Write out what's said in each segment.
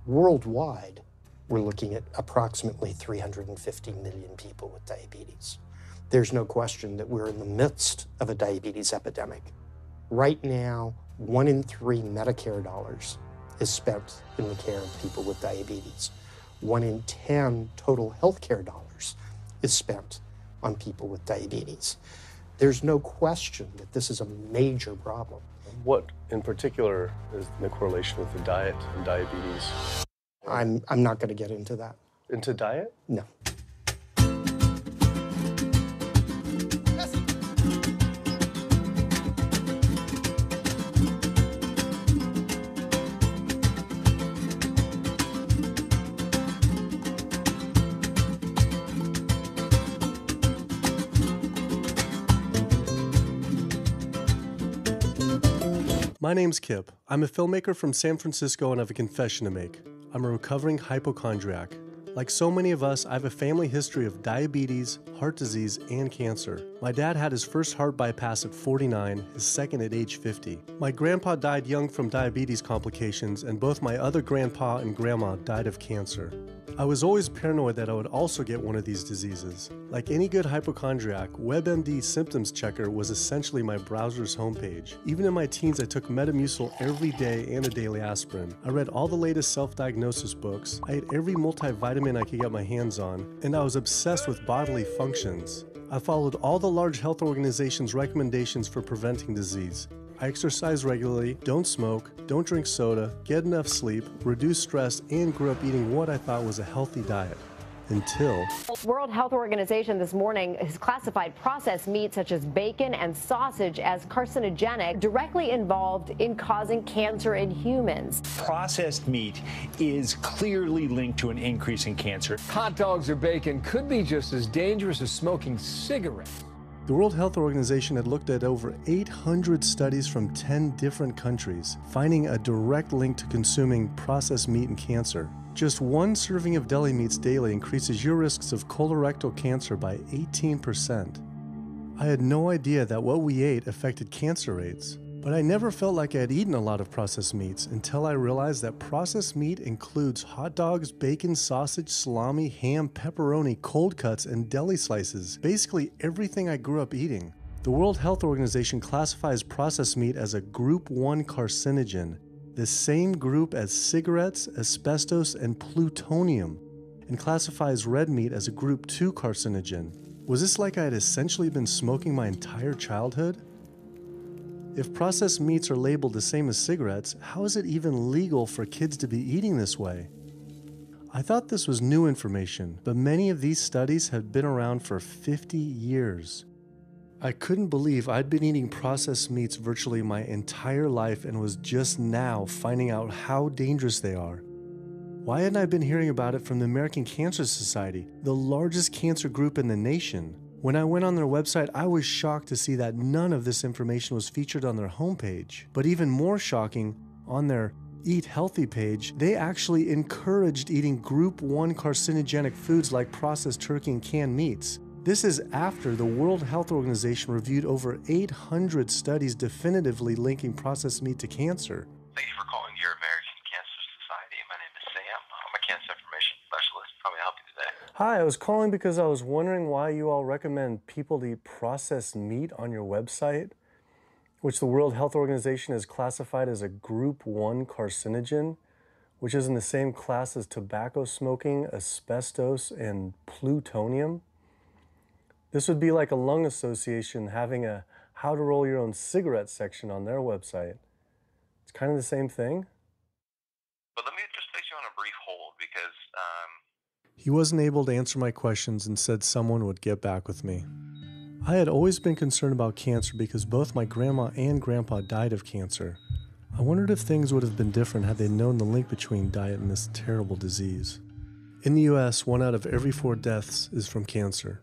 Worldwide, we're looking at approximately 350 million people with diabetes. There's no question that we're in the midst of a diabetes epidemic. Right now, 1 in 3 Medicare dollars is spent in the care of people with diabetes. 1 in 10 total healthcare dollars is spent on people with diabetes. There's no question that this is a major problem. What in particular is the correlation with the diet and diabetes? I'm not going to get into that. Into diet? No. My name's Kip. I'm a filmmaker from San Francisco and I have a confession to make. I'm a recovering hypochondriac. Like so many of us, I have a family history of diabetes, heart disease, and cancer. My dad had his first heart bypass at 49, his second at age 50. My grandpa died young from diabetes complications, and both my other grandpa and grandma died of cancer. I was always paranoid that I would also get one of these diseases. Like any good hypochondriac, WebMD Symptoms Checker was essentially my browser's homepage. Even in my teens, I took Metamucil every day and a daily aspirin. I read all the latest self-diagnosis books, I ate every multivitamin I could get my hands on, and I was obsessed with bodily functions. I followed all the large health organizations' recommendations for preventing disease. I exercise regularly, don't smoke, don't drink soda, get enough sleep, reduce stress, and grew up eating what I thought was a healthy diet. Until... World Health Organization this morning has classified processed meat such as bacon and sausage as carcinogenic, directly involved in causing cancer in humans. Processed meat is clearly linked to an increase in cancer. Hot dogs or bacon could be just as dangerous as smoking cigarettes. The World Health Organization had looked at over 800 studies from 10 different countries, finding a direct link to consuming processed meat and cancer. Just one serving of deli meats daily increases your risks of colorectal cancer by 18%. I had no idea that what we ate affected cancer rates. But I never felt like I had eaten a lot of processed meats until I realized that processed meat includes hot dogs, bacon, sausage, salami, ham, pepperoni, cold cuts, and deli slices. Basically everything I grew up eating. The World Health Organization classifies processed meat as a Group 1 carcinogen, the same group as cigarettes, asbestos, and plutonium, and classifies red meat as a Group 2 carcinogen. Was this like I had essentially been smoking my entire childhood? If processed meats are labeled the same as cigarettes, how is it even legal for kids to be eating this way? I thought this was new information, but many of these studies have been around for 50 years. I couldn't believe I'd been eating processed meats virtually my entire life and was just now finding out how dangerous they are. Why hadn't I been hearing about it from the American Cancer Society, the largest cancer group in the nation? When I went on their website, I was shocked to see that none of this information was featured on their homepage. But even more shocking, on their Eat Healthy page, they actually encouraged eating Group 1 carcinogenic foods like processed turkey and canned meats. This is after the World Health Organization reviewed over 800 studies definitively linking processed meat to cancer. Thank you for calling your American Cancer Society. My name is Sam. I'm a cancer information specialist. How may I help you today? Hi, I was calling because I was wondering why you all recommend people to eat processed meat on your website, which the World Health Organization has classified as a Group 1 carcinogen, which is in the same class as tobacco smoking, asbestos, and plutonium. This would be like a lung association having a how to roll your own cigarette section on their website. It's kind of the same thing. But let me just place you on a brief hold because He wasn't able to answer my questions and said someone would get back with me. I had always been concerned about cancer because both my grandma and grandpa died of cancer. I wondered if things would have been different had they known the link between diet and this terrible disease. In the US, 1 out of every 4 deaths is from cancer.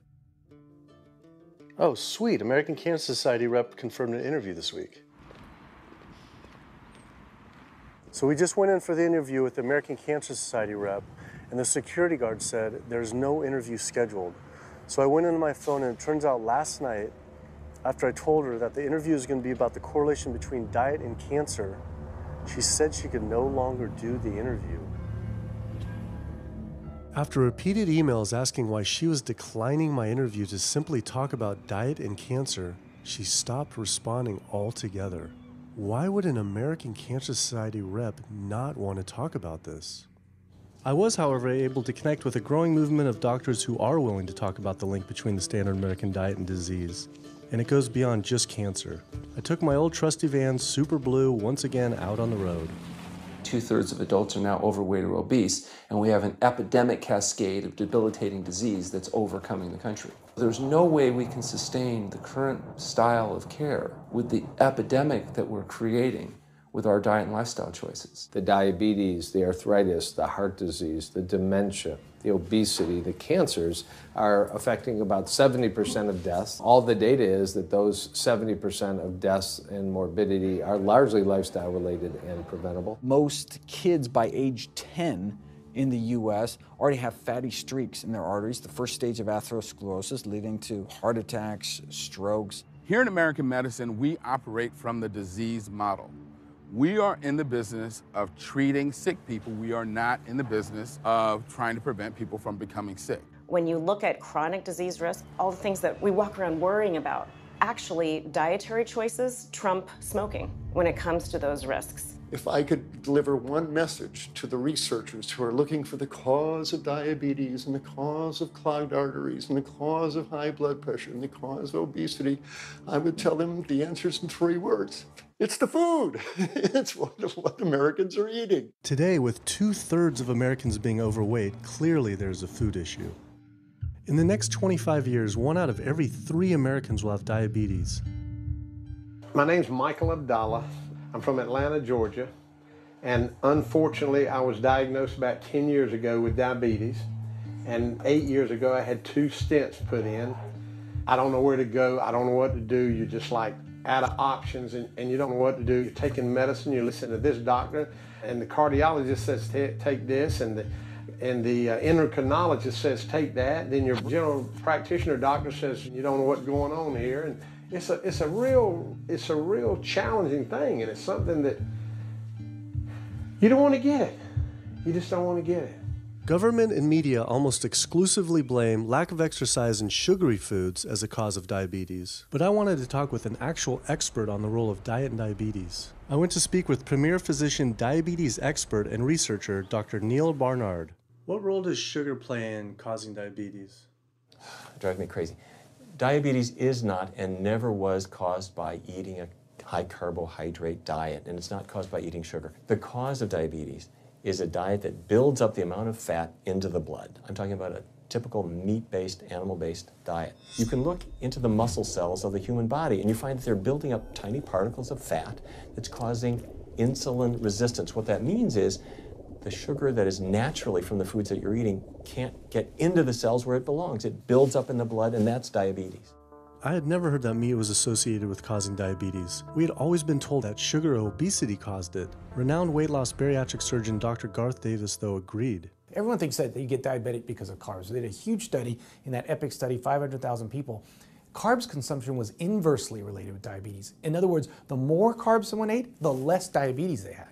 Oh, sweet. American Cancer Society rep confirmed an interview this week. So we just went in for the interview with the American Cancer Society rep, and the security guard said there's no interview scheduled. So I went into my phone, and it turns out last night, after I told her that the interview is going to be about the correlation between diet and cancer, she said she could no longer do the interview. After repeated emails asking why she was declining my interview to simply talk about diet and cancer, she stopped responding altogether. Why would an American Cancer Society rep not want to talk about this? I was, however, able to connect with a growing movement of doctors who are willing to talk about the link between the standard American diet and disease. And it goes beyond just cancer. I took my old trusty van, Super Blue, once again out on the road. 2/3 of adults are now overweight or obese, and we have an epidemic cascade of debilitating disease that's overcoming the country. There's no way we can sustain the current style of care with the epidemic that we're creating with our diet and lifestyle choices. The diabetes, the arthritis, the heart disease, the dementia, the obesity, the cancers are affecting about 70% of deaths. All the data is that those 70% of deaths and morbidity are largely lifestyle related and preventable. Most kids by age 10 in the U.S. already have fatty streaks in their arteries, the first stage of atherosclerosis leading to heart attacks, strokes. Here in American medicine, we operate from the disease model. We are in the business of treating sick people. We are not in the business of trying to prevent people from becoming sick. When you look at chronic disease risk, all the things that we walk around worrying about, actually dietary choices trump smoking when it comes to those risks. If I could deliver one message to the researchers who are looking for the cause of diabetes and the cause of clogged arteries and the cause of high blood pressure and the cause of obesity, I would tell them the answer's in 3 words. It's the food. It's what Americans are eating. Today, with 2/3 of Americans being overweight, clearly there's a food issue. In the next 25 years, 1 out of every 3 Americans will have diabetes. My name's Michael Abdallah. I'm from Atlanta, Georgia, and unfortunately I was diagnosed about 10 years ago with diabetes, and 8 years ago I had 2 stents put in. I don't know where to go, I don't know what to do. You're just like out of options and you don't know what to do. You're taking medicine, you listen to this doctor, and the cardiologist says take this, and the endocrinologist says take that, then your general practitioner doctor says you don't know what's going on here. And it's a real challenging thing, and it's something that you don't want to get it. You just don't want to get it. Government and media almost exclusively blame lack of exercise and sugary foods as a cause of diabetes. But I wanted to talk with an actual expert on the role of diet and diabetes. I went to speak with premier physician, diabetes expert, and researcher, Dr. Neil Barnard. What role does sugar play in causing diabetes? It drives me crazy. Diabetes is not and never was caused by eating a high carbohydrate diet, and it's not caused by eating sugar. The cause of diabetes is a diet that builds up the amount of fat into the blood. I'm talking about a typical meat-based, animal-based diet. You can look into the muscle cells of the human body and you find that they're building up tiny particles of fat that's causing insulin resistance. What that means is the sugar that is naturally from the foods that you're eating can't get into the cells where it belongs. It builds up in the blood, and that's diabetes. I had never heard that meat was associated with causing diabetes. We had always been told that sugar or obesity caused it. Renowned weight loss bariatric surgeon Dr. Garth Davis, though, agreed. Everyone thinks that you get diabetic because of carbs. They did a huge study in that EPIC study, 500,000 people. Carbs consumption was inversely related with diabetes. In other words, the more carbs someone ate, the less diabetes they had.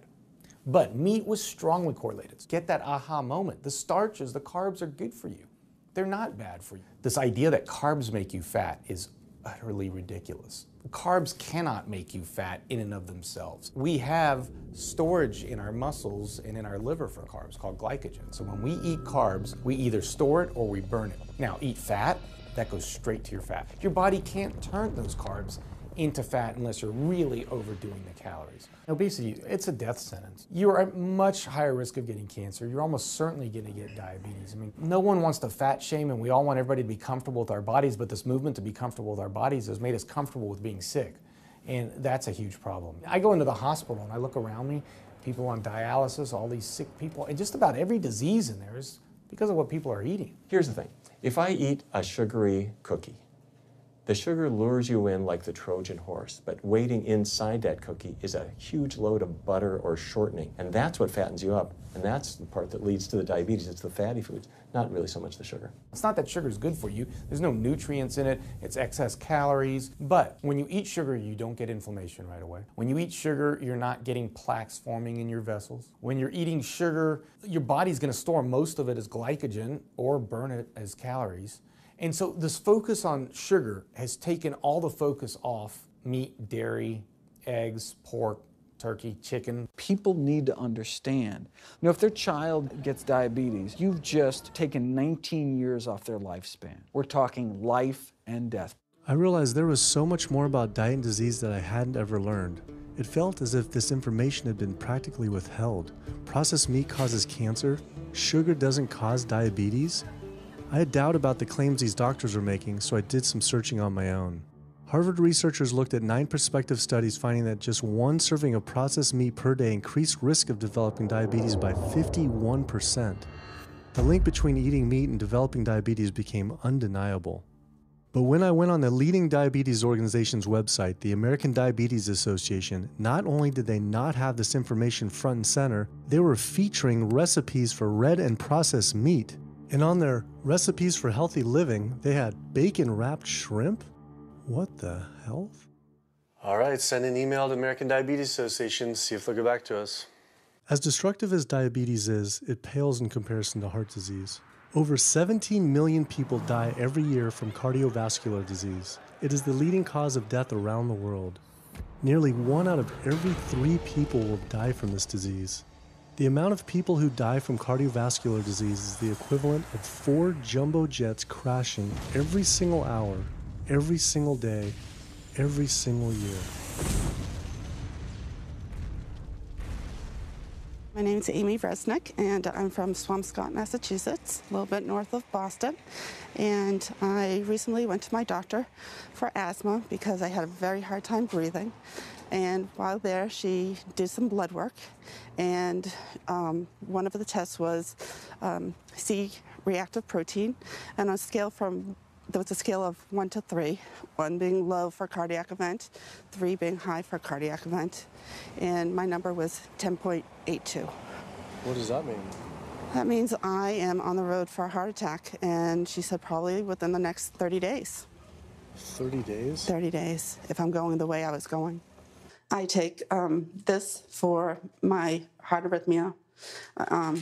But meat was strongly correlated. Get that aha moment. The starches, the carbs are good for you. They're not bad for you. This idea that carbs make you fat is utterly ridiculous. Carbs cannot make you fat in and of themselves. We have storage in our muscles and in our liver for carbs called glycogen. So when we eat carbs, we either store it or we burn it. Now, eat fat, that goes straight to your fat. Your body can't turn those carbs into fat unless you're really overdoing the calories. Obesity, it's a death sentence. You're at much higher risk of getting cancer. You're almost certainly going to get diabetes. I mean, no one wants to fat shame, and we all want everybody to be comfortable with our bodies, but this movement to be comfortable with our bodies has made us comfortable with being sick, and that's a huge problem. I go into the hospital and I look around me, people on dialysis, all these sick people, and just about every disease in there is because of what people are eating. Here's the thing. If I eat a sugary cookie, The sugar lures you in like the Trojan horse, but waiting inside that cookie is a huge load of butter or shortening, and that's what fattens you up, and that's the part that leads to the diabetes. It's the fatty foods, not really so much the sugar. It's not that sugar is good for you. There's no nutrients in it. It's excess calories. But when you eat sugar, you don't get inflammation right away. When you eat sugar, you're not getting plaques forming in your vessels. When you're eating sugar, your body's going to store most of it as glycogen or burn it as calories. And so this focus on sugar has taken all the focus off meat, dairy, eggs, pork, turkey, chicken. People need to understand, you know, if their child gets diabetes, you've just taken 19 years off their lifespan. We're talking life and death. I realized there was so much more about diet and disease that I hadn't ever learned. It felt as if this information had been practically withheld. Processed meat causes cancer. Sugar doesn't cause diabetes. I had doubt about the claims these doctors were making, so I did some searching on my own. Harvard researchers looked at 9 prospective studies finding that just one serving of processed meat per day increased risk of developing diabetes by 51%. The link between eating meat and developing diabetes became undeniable. But when I went on the leading diabetes organization's website, the American Diabetes Association, not only did they not have this information front and center, they were featuring recipes for red and processed meat. And on their recipes for healthy living, they had bacon-wrapped shrimp? What the hell? All right, send an email to American Diabetes Association, see if they'll get back to us. As destructive as diabetes is, it pales in comparison to heart disease. Over 17 million people die every year from cardiovascular disease. It is the leading cause of death around the world. Nearly 1 out of every 3 people will die from this disease. The amount of people who die from cardiovascular disease is the equivalent of 4 jumbo jets crashing every single hour, every single day, every single year. My name is Amy Resnick, and I'm from Swampscott, Massachusetts, a little bit north of Boston. And I recently went to my doctor for asthma because I had a very hard time breathing. And while there, she did some blood work, and one of the tests was C-reactive protein, and on a scale from there was a scale of 1 to 3, 1 being low for cardiac event, 3 being high for cardiac event, and my number was 10.82. What does that mean? That means I am on the road for a heart attack, and she said probably within the next 30 days. 30 days? 30 days, if I'm going the way I was going. I take this for my heart arrhythmia,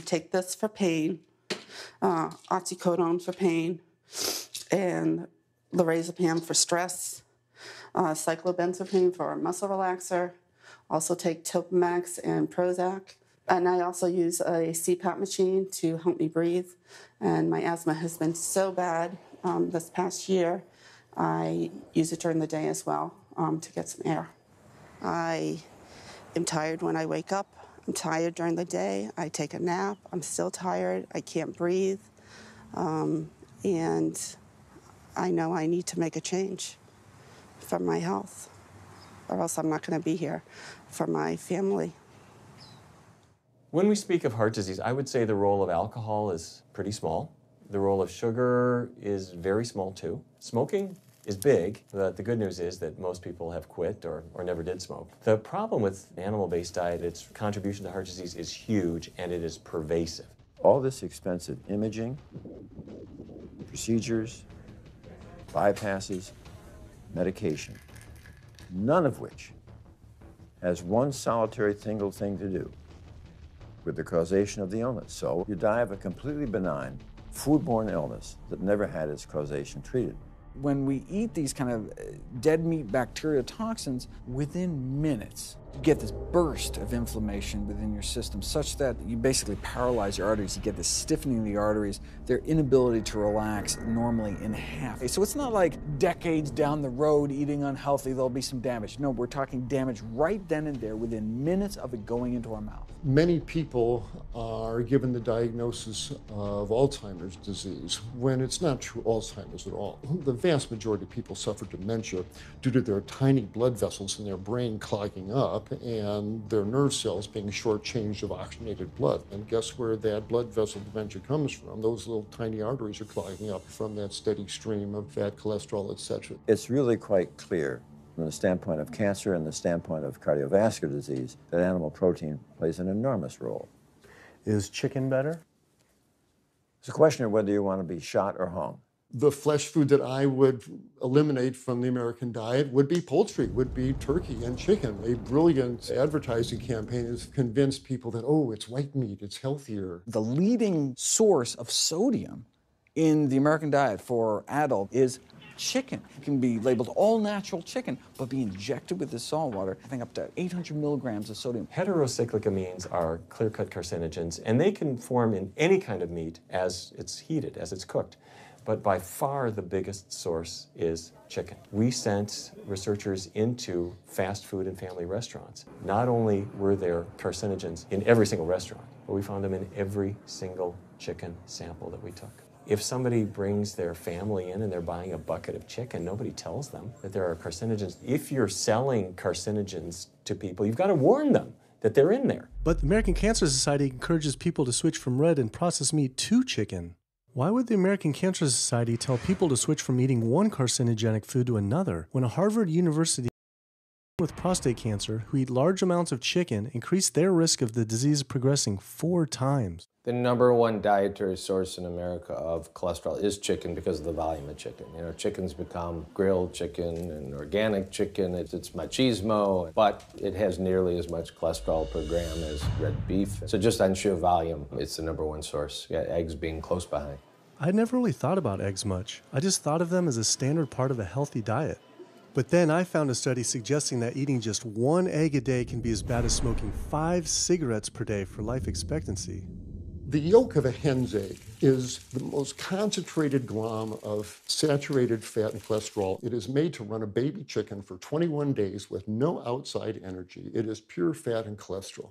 take this for pain, oxycodone for pain, and lorazepam for stress, cyclobenzaprine for a muscle relaxer, also take Topamax and Prozac, and I also use a CPAP machine to help me breathe. And my asthma has been so bad this past year, I use it during the day as well to get some air. I am tired when I wake up. I'm tired during the day. I take a nap. I'm still tired. I can't breathe. And I know I need to make a change for my health, or else I'm not going to be here for my family. When we speak of heart disease, I would say the role of alcohol is pretty small. The role of sugar is very small too. Smoking is big, but the good news is that most people have quit or never did smoke. The problem with animal-based diet, its contribution to heart disease is huge, and it is pervasive. All this expensive imaging, procedures, bypasses, medication, none of which has one solitary single thing to do with the causation of the illness. So you die of a completely benign, foodborne illness that never had its causation treated. When we eat these kind of dead meat bacteria toxins, within minutes, you get this burst of inflammation within your system such that you basically paralyze your arteries. You get this stiffening of the arteries, their inability to relax normally in half. So it's not like decades down the road eating unhealthy, there'll be some damage. No, we're talking damage right then and there within minutes of it going into our mouth. Many people are given the diagnosis of Alzheimer's disease when it's not true Alzheimer's at all. The vast majority of people suffer dementia due to their tiny blood vessels in their brain clogging up up and their nerve cells being shortchanged of oxygenated blood. And guess where that blood vessel dementia comes from? Those little tiny arteries are clogging up from that steady stream of fat, cholesterol, etc. It's really quite clear from the standpoint of cancer and the standpoint of cardiovascular disease that animal protein plays an enormous role. Is chicken better? It's a question of whether you want to be shot or hung. The flesh food that I would eliminate from the American diet would be poultry, would be turkey and chicken. A brilliant advertising campaign has convinced people that, oh, it's white meat, it's healthier. The leading source of sodium in the American diet for adult is chicken. It can be labeled all natural chicken, but be injected with this salt water, I think up to 800 milligrams of sodium. Heterocyclic amines are clear-cut carcinogens, and they can form in any kind of meat as it's heated, as it's cooked. But by far the biggest source is chicken. We sent researchers into fast food and family restaurants. Not only were there carcinogens in every single restaurant, but we found them in every single chicken sample that we took. If somebody brings their family in and they're buying a bucket of chicken, nobody tells them that there are carcinogens. If you're selling carcinogens to people, you've got to warn them that they're in there. But the American Cancer Society encourages people to switch from red and processed meat to chicken. Why would the American Cancer Society tell people to switch from eating one carcinogenic food to another when a Harvard University with prostate cancer who eat large amounts of chicken increased their risk of the disease progressing 4 times? The number one dietary source in America of cholesterol is chicken because of the volume of chicken. You know, chicken's become grilled chicken and organic chicken. It's machismo, but it has nearly as much cholesterol per gram as red beef. So just on sheer volume, it's the number one source. Yeah, eggs being close behind. I'd never really thought about eggs much. I just thought of them as a standard part of a healthy diet. But then I found a study suggesting that eating just 1 egg a day can be as bad as smoking 5 cigarettes per day for life expectancy. The yolk of a hen's egg is the most concentrated glom of saturated fat and cholesterol. It is made to run a baby chicken for 21 days with no outside energy. It is pure fat and cholesterol.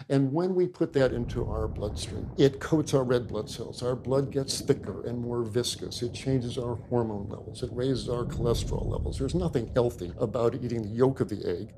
And when we put that into our bloodstream, it coats our red blood cells. Our blood gets thicker and more viscous. It changes our hormone levels. It raises our cholesterol levels. There's nothing healthy about eating the yolk of the egg.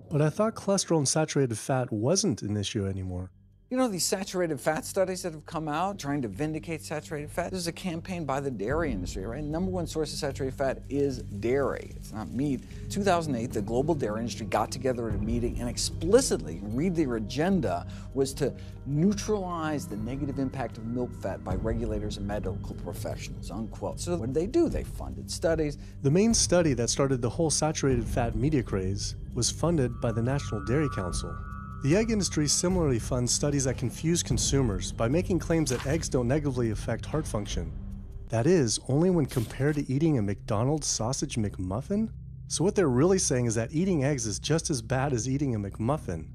But I thought cholesterol and saturated fat wasn't an issue anymore. You know, these saturated fat studies that have come out trying to vindicate saturated fat, this is a campaign by the dairy industry, right? Number one source of saturated fat is dairy. It's not meat. 2008, the global dairy industry got together at a meeting and explicitly, read their agenda, was to neutralize the negative impact of milk fat by regulators and medical professionals, unquote. So what did? They funded studies. The main study that started the whole saturated fat media craze was funded by the National Dairy Council. The egg industry similarly funds studies that confuse consumers by making claims that eggs don't negatively affect heart function. That is, only when compared to eating a McDonald's sausage McMuffin? So what they're really saying is that eating eggs is just as bad as eating a McMuffin.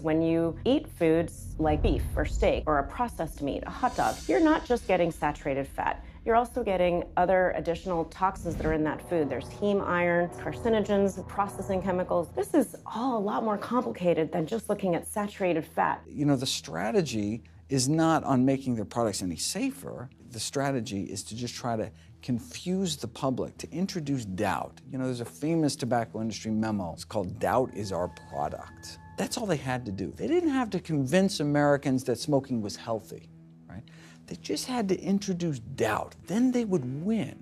When you eat foods like beef or steak or a processed meat, a hot dog, you're not just getting saturated fat. You're also getting other additional toxins that are in that food. There's heme iron, carcinogens, processing chemicals. This is all a lot more complicated than just looking at saturated fat. You know, the strategy is not on making their products any safer. The strategy is to just try to confuse the public, to introduce doubt. You know, there's a famous tobacco industry memo. It's called "Doubt is Our Product." That's all they had to do. They didn't have to convince Americans that smoking was healthy, right? They just had to introduce doubt. Then they would win.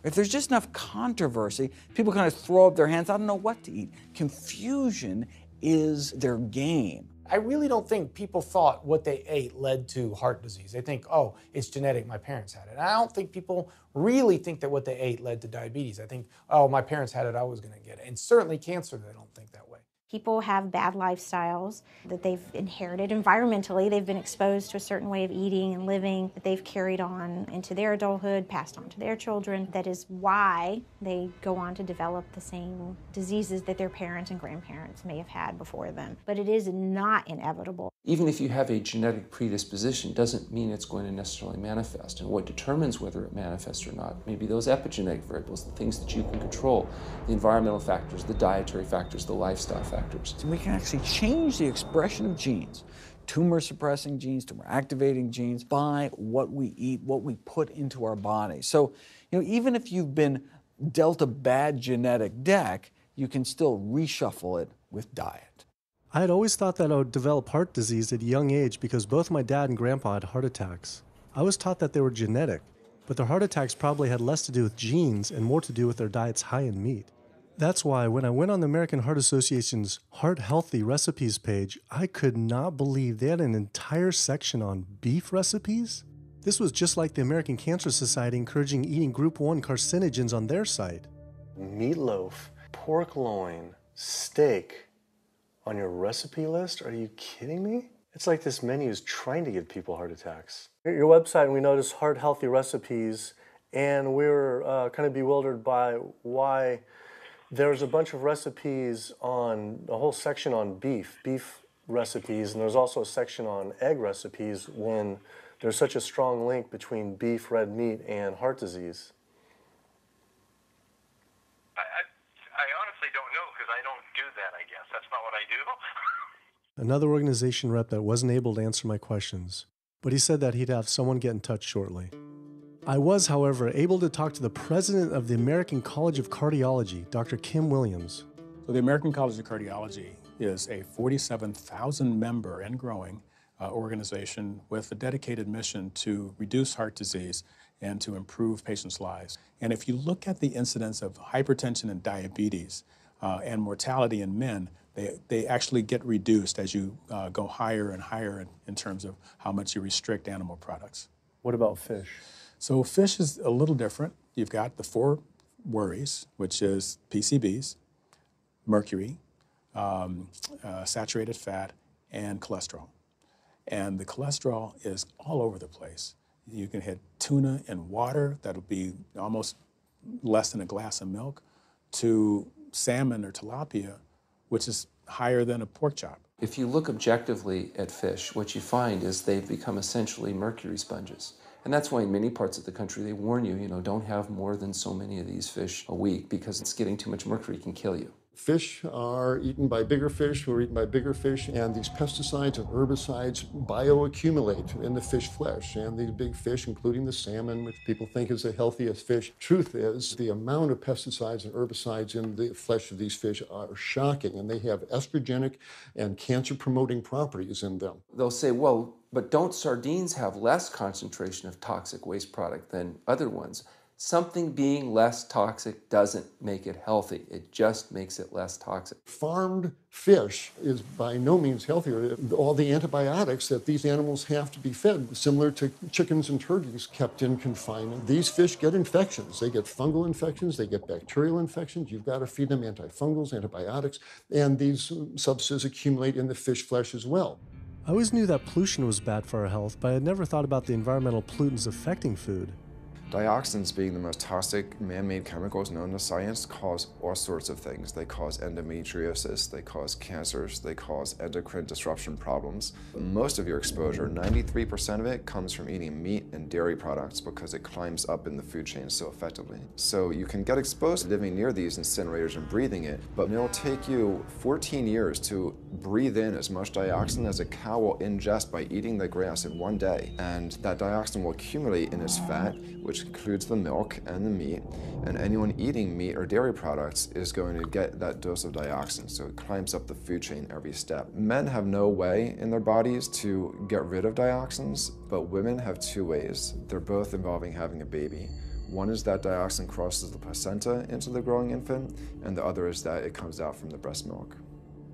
If there's just enough controversy, people kind of throw up their hands. I don't know what to eat. Confusion is their game. I really don't think people thought what they ate led to heart disease. They think, oh, it's genetic, my parents had it. And I don't think people really think that what they ate led to diabetes. I think, oh, my parents had it, I was gonna get it. And certainly cancer, they don't think that way. People have bad lifestyles that they've inherited environmentally. They've been exposed to a certain way of eating and living that they've carried on into their adulthood, passed on to their children. That is why they go on to develop the same diseases that their parents and grandparents may have had before them. But it is not inevitable. Even if you have a genetic predisposition, doesn't mean it's going to necessarily manifest. And what determines whether it manifests or not, maybe those epigenetic variables, the things that you can control, the environmental factors, the dietary factors, the lifestyle factors. So we can actually change the expression of genes, tumor-suppressing genes, tumor-activating genes, by what we eat, what we put into our body. So, you know, even if you've been dealt a bad genetic deck, you can still reshuffle it with diet. I had always thought that I would develop heart disease at a young age because both my dad and grandpa had heart attacks. I was taught that they were genetic, but their heart attacks probably had less to do with genes and more to do with their diets high in meat. That's why when I went on the American Heart Association's Heart Healthy Recipes page, I could not believe they had an entire section on beef recipes. This was just like the American Cancer Society encouraging eating Group 1 carcinogens on their site. Meatloaf, pork loin, steak on your recipe list? Are you kidding me? It's like this menu is trying to give people heart attacks. At your website, we noticed heart healthy recipes, and we were kind of bewildered by why there's a bunch of recipes on a whole section on beef recipes, and there's also a section on egg recipes when there's such a strong link between beef, red meat, and heart disease. I honestly don't know because I don't do that, I guess. That's not what I do. Another organization rep that wasn't able to answer my questions, but he said that he'd have someone get in touch shortly. I was, however, able to talk to the president of the American College of Cardiology, Dr. Kim Williams. So the American College of Cardiology is a 47,000 member and growing organization with a dedicated mission to reduce heart disease and to improve patients' lives. And if you look at the incidence of hypertension and diabetes and mortality in men, they actually get reduced as you go higher and higher in terms of how much you restrict animal products. What about fish? So fish is a little different. You've got the 4 worries, which is PCBs, mercury, saturated fat, and cholesterol. And the cholesterol is all over the place. You can hit tuna in water, that'll be almost less than a glass of milk, to salmon or tilapia, which is higher than a pork chop. If you look objectively at fish, what you find is they've become essentially mercury sponges. And that's why in many parts of the country they warn you, don't have more than so many of these fish a week because it's getting too much mercury can kill you. Fish are eaten by bigger fish who are eaten by bigger fish, and these pesticides and herbicides bioaccumulate in the fish flesh. And these big fish, including the salmon, which people think is the healthiest fish, truth is the amount of pesticides and herbicides in the flesh of these fish are shocking, and they have estrogenic and cancer-promoting properties in them. They'll say, well, but don't sardines have less concentration of toxic waste product than other ones? Something being less toxic doesn't make it healthy. It just makes it less toxic. Farmed fish is by no means healthier. All the antibiotics that these animals have to be fed, similar to chickens and turkeys kept in confinement. These fish get infections. They get fungal infections. They get bacterial infections. You've got to feed them antifungals, antibiotics, and these substances accumulate in the fish flesh as well. I always knew that pollution was bad for our health, but I had never thought about the environmental pollutants affecting food. Dioxins, being the most toxic man-made chemicals known to science, cause all sorts of things. They cause endometriosis, they cause cancers, they cause endocrine disruption problems. Most of your exposure, 93% of it, comes from eating meat and dairy products because it climbs up in the food chain so effectively. So you can get exposed to living near these incinerators and breathing it, but it'll take you 14 years to breathe in as much dioxin as a cow will ingest by eating the grass in one day. And that dioxin will accumulate in its fat, which includes the milk and the meat, and anyone eating meat or dairy products is going to get that dose of dioxin, so it climbs up the food chain every step. Men have no way in their bodies to get rid of dioxins, but women have 2 ways. They're both involving having a baby. One is that dioxin crosses the placenta into the growing infant, and the other is that it comes out from the breast milk.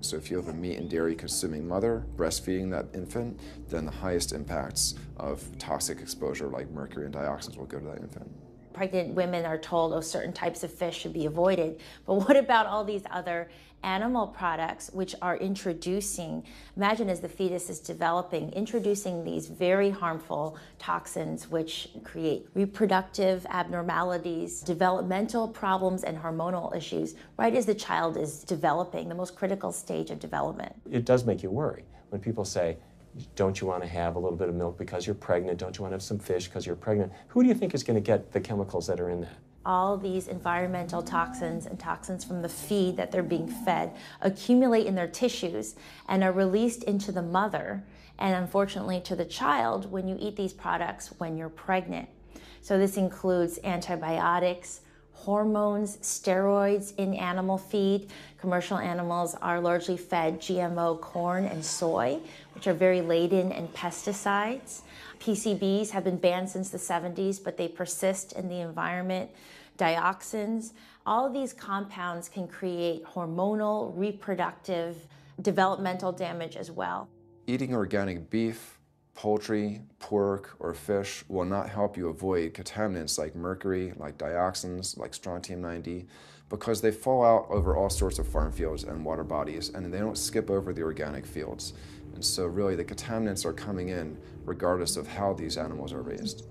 So if you have a meat and dairy consuming mother breastfeeding that infant, then the highest impacts of toxic exposure like mercury and dioxins will go to that infant. Pregnant women are told, oh, certain types of fish should be avoided. But what about all these other animal products which are introducing, imagine as the fetus is developing, introducing these very harmful toxins which create reproductive abnormalities, developmental problems, and hormonal issues right as the child is developing, the most critical stage of development. It does make you worry when people say, don't you want to have a little bit of milk because you're pregnant? Don't you want to have some fish because you're pregnant? Who do you think is going to get the chemicals that are in that? All these environmental toxins and toxins from the feed that they're being fed accumulate in their tissues and are released into the mother and unfortunately to the child when you eat these products when you're pregnant. So this includes antibiotics, hormones, steroids in animal feed. Commercial animals are largely fed GMO corn and soy, which are very laden in pesticides. PCBs have been banned since the 70s, but they persist in the environment. Dioxins, all of these compounds can create hormonal, reproductive, developmental damage as well. Eating organic beef, poultry, pork, or fish will not help you avoid contaminants like mercury, like dioxins, like strontium-90, because they fall out over all sorts of farm fields and water bodies, and they don't skip over the organic fields. And so really the contaminants are coming in regardless of how these animals are raised.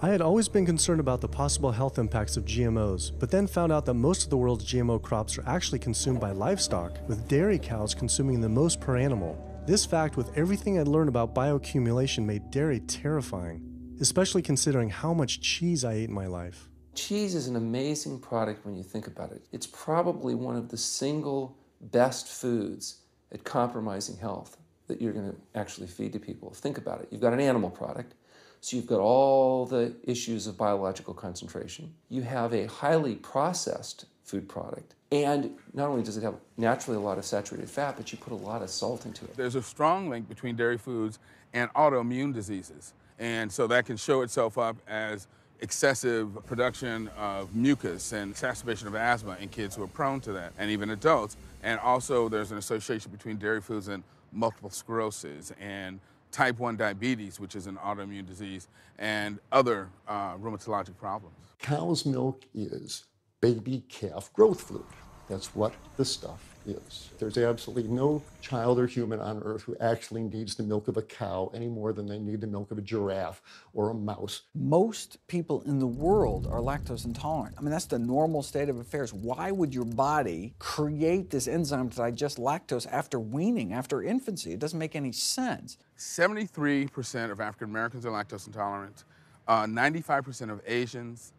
I had always been concerned about the possible health impacts of GMOs, but then found out that most of the world's GMO crops are actually consumed by livestock, with dairy cows consuming the most per animal. This fact, with everything I'd learned about bioaccumulation, made dairy terrifying, especially considering how much cheese I ate in my life. Cheese is an amazing product when you think about it. It's probably one of the single best foods at compromising health that you're going to actually feed to people. Think about it. You've got an animal product, so you've got all the issues of biological concentration. You have a highly processed food product, and not only does it have naturally a lot of saturated fat, but you put a lot of salt into it. There's a strong link between dairy foods and autoimmune diseases, and so that can show itself up as excessive production of mucus and exacerbation of asthma in kids who are prone to that, and even adults. And also there's an association between dairy foods and multiple sclerosis and type 1 diabetes, which is an autoimmune disease, and other rheumatologic problems. Cow's milk is baby calf growth fluid. That's what the stuff is. There's absolutely no child or human on earth who actually needs the milk of a cow any more than they need the milk of a giraffe or a mouse. Most people in the world are lactose intolerant. I mean, that's the normal state of affairs. Why would your body create this enzyme to digest lactose after weaning, after infancy? It doesn't make any sense. 73% of African Americans are lactose intolerant, 95% of Asians,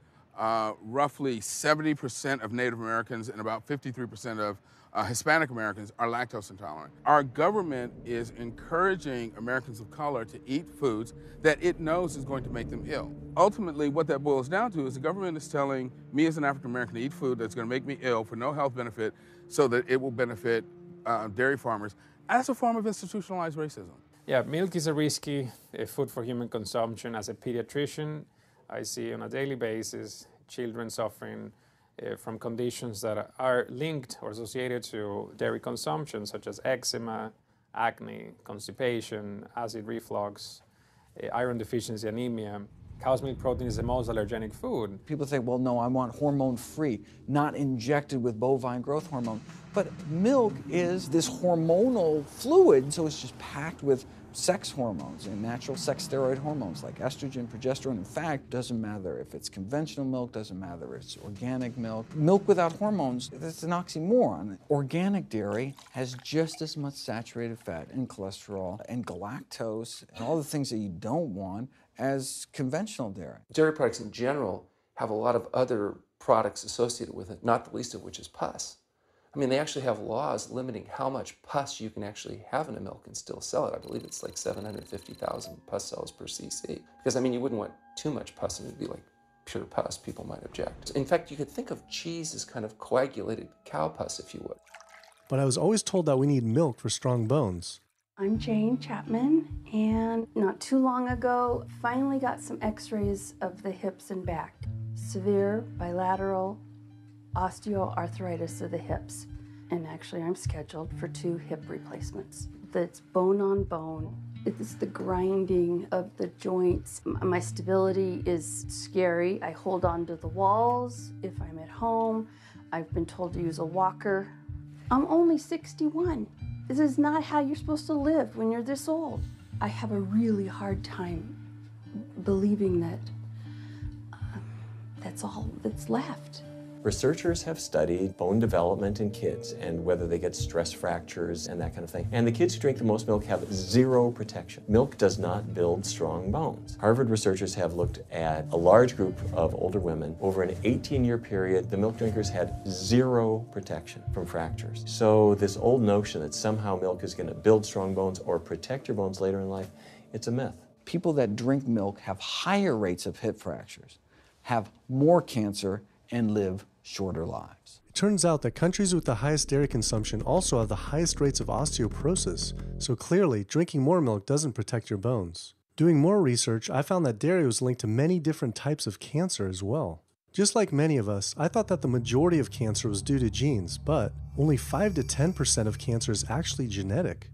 roughly 70% of Native Americans, and about 53% of Hispanic Americans are lactose intolerant. Our government is encouraging Americans of color to eat foods that it knows is going to make them ill. Ultimately, what that boils down to is the government is telling me as an African American to eat food that's going to make me ill for no health benefit so that it will benefit dairy farmers. That's a form of institutionalized racism. Yeah, milk is a risky food for human consumption. As a pediatrician, I see on a daily basis children suffering from conditions that are linked or associated to dairy consumption, such as eczema, acne, constipation, acid reflux, iron deficiency, anemia. Cow's milk protein is the most allergenic food. People say, well, no, I want hormone-free, not injected with bovine growth hormone. But milk is this hormonal fluid, so it's just packed with sex hormones and natural sex steroid hormones like estrogen, progesterone. In fact, doesn't matter if it's conventional milk, doesn't matter if it's organic milk. Milk without hormones, that's an oxymoron. Organic dairy has just as much saturated fat and cholesterol and galactose and all the things that you don't want as conventional dairy. Dairy products in general have a lot of other products associated with it, not the least of which is pus. I mean, they actually have laws limiting how much pus you can actually have in a milk and still sell it. I believe it's like 750,000 pus cells per cc. Because, I mean, you wouldn't want too much pus and it would be like pure pus. People might object. In fact, you could think of cheese as kind of coagulated cow pus, if you would. But I was always told that we need milk for strong bones. I'm Jane Chapman, and not too long ago, finally got some x-rays of the hips and back. Severe bilateral osteoarthritis of the hips. And actually, I'm scheduled for 2 hip replacements. That's bone on bone. It's the grinding of the joints. My stability is scary. I hold on to the walls if I'm at home. I've been told to use a walker. I'm only 61. This is not how you're supposed to live when you're this old. I have a really hard time believing that that's all that's left. Researchers have studied bone development in kids and whether they get stress fractures and that kind of thing. And the kids who drink the most milk have 0 protection. Milk does not build strong bones. Harvard researchers have looked at a large group of older women. Over an 18-year period, the milk drinkers had 0 protection from fractures. So this old notion that somehow milk is going to build strong bones or protect your bones later in life, it's a myth. People that drink milk have higher rates of hip fractures, have more cancer, and live shorter lives. It turns out that countries with the highest dairy consumption also have the highest rates of osteoporosis, so clearly drinking more milk doesn't protect your bones. Doing more research, I found that dairy was linked to many different types of cancer as well. Just like many of us, I thought that the majority of cancer was due to genes, but only 5 to 10% of cancer is actually genetic.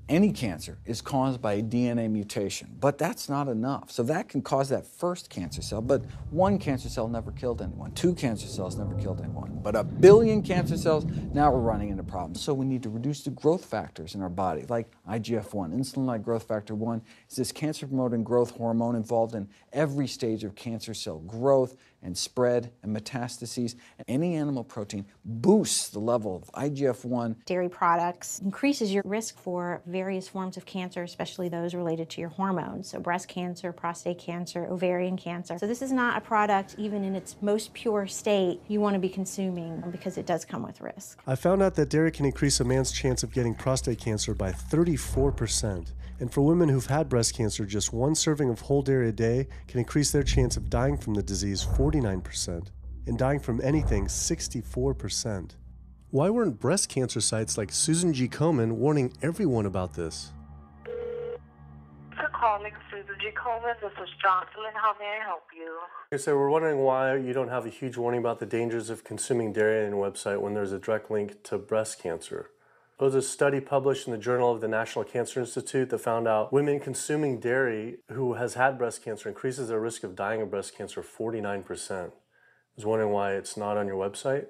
Any cancer is caused by a DNA mutation, but that's not enough. So that can cause that first cancer cell, but one cancer cell never killed anyone. 2 cancer cells never killed anyone. But 1 billion cancer cells, now we're running into problems. So we need to reduce the growth factors in our body, like IGF-1, insulin-like growth factor 1. It's this cancer-promoting growth hormone involved in every stage of cancer cell growth and spread and metastases. Any animal protein boosts the level of IGF-1. Dairy products increases your risk for various forms of cancer, especially those related to your hormones. So breast cancer, prostate cancer, ovarian cancer. So this is not a product, even in its most pure state, you want to be consuming because it does come with risk. I found out that dairy can increase a man's chance of getting prostate cancer by 34%. And for women who've had breast cancer, just 1 serving of whole dairy a day can increase their chance of dying from the disease 49%, and dying from anything 64%. Why weren't breast cancer sites like Susan G. Komen warning everyone about this? For calling Susan G. Komen, this is Jocelyn. How may I help you? Okay, so we're wondering why you don't have a huge warning about the dangers of consuming dairy on your website when there's a direct link to breast cancer. There was a study published in the Journal of the National Cancer Institute that found out women consuming dairy who has had breast cancer increases their risk of dying of breast cancer 49%. I was wondering why it's not on your website.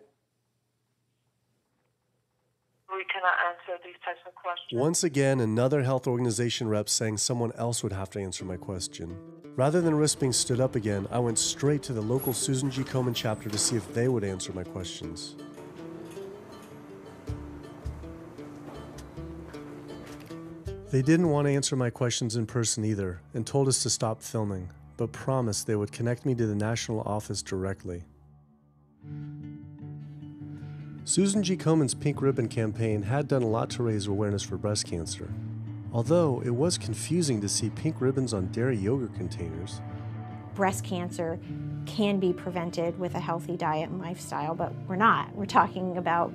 We cannot answer these types of questions. Once again, another health organization rep saying someone else would have to answer my question. Rather than risk being stood up again, I went straight to the local Susan G. Komen chapter to see if they would answer my questions. They didn't want to answer my questions in person either, and told us to stop filming, but promised they would connect me to the national office directly. Susan G. Komen's Pink Ribbon campaign had done a lot to raise awareness for breast cancer, although it was confusing to see pink ribbons on dairy yogurt containers. Breast cancer can be prevented with a healthy diet and lifestyle, but we're not. We're talking about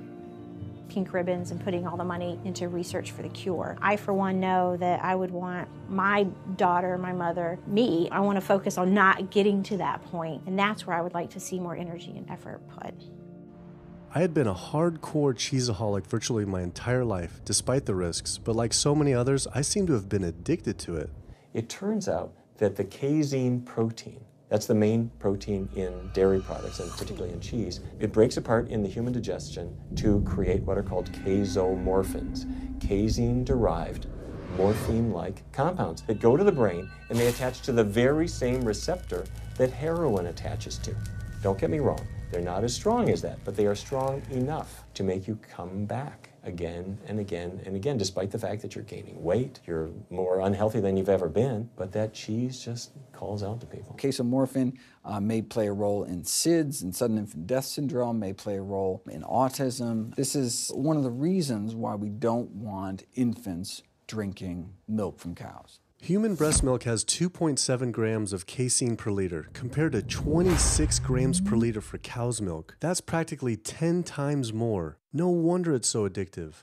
pink ribbons and putting all the money into research for the cure. I, for one, know that I would want my daughter, my mother, me, I want to focus on not getting to that point, and that's where I would like to see more energy and effort put. I had been a hardcore cheeseaholic virtually my entire life, despite the risks, but like so many others, I seem to have been addicted to it. It turns out that the casein protein, that's the main protein in dairy products, and particularly in cheese, it breaks apart in the human digestion to create what are called casomorphins, casein-derived morphine-like compounds that go to the brain and they attach to the very same receptor that heroin attaches to. Don't get me wrong, they're not as strong as that, but they are strong enough to make you come back again and again and again, despite the fact that you're gaining weight, you're more unhealthy than you've ever been, but that cheese just calls out to people. Casomorphin may play a role in SIDS, and sudden infant death syndrome, may play a role in autism. This is one of the reasons why we don't want infants drinking milk from cows. Human breast milk has 2.7 grams of casein per liter, compared to 26 grams per liter for cow's milk. That's practically 10 times more. No wonder it's so addictive.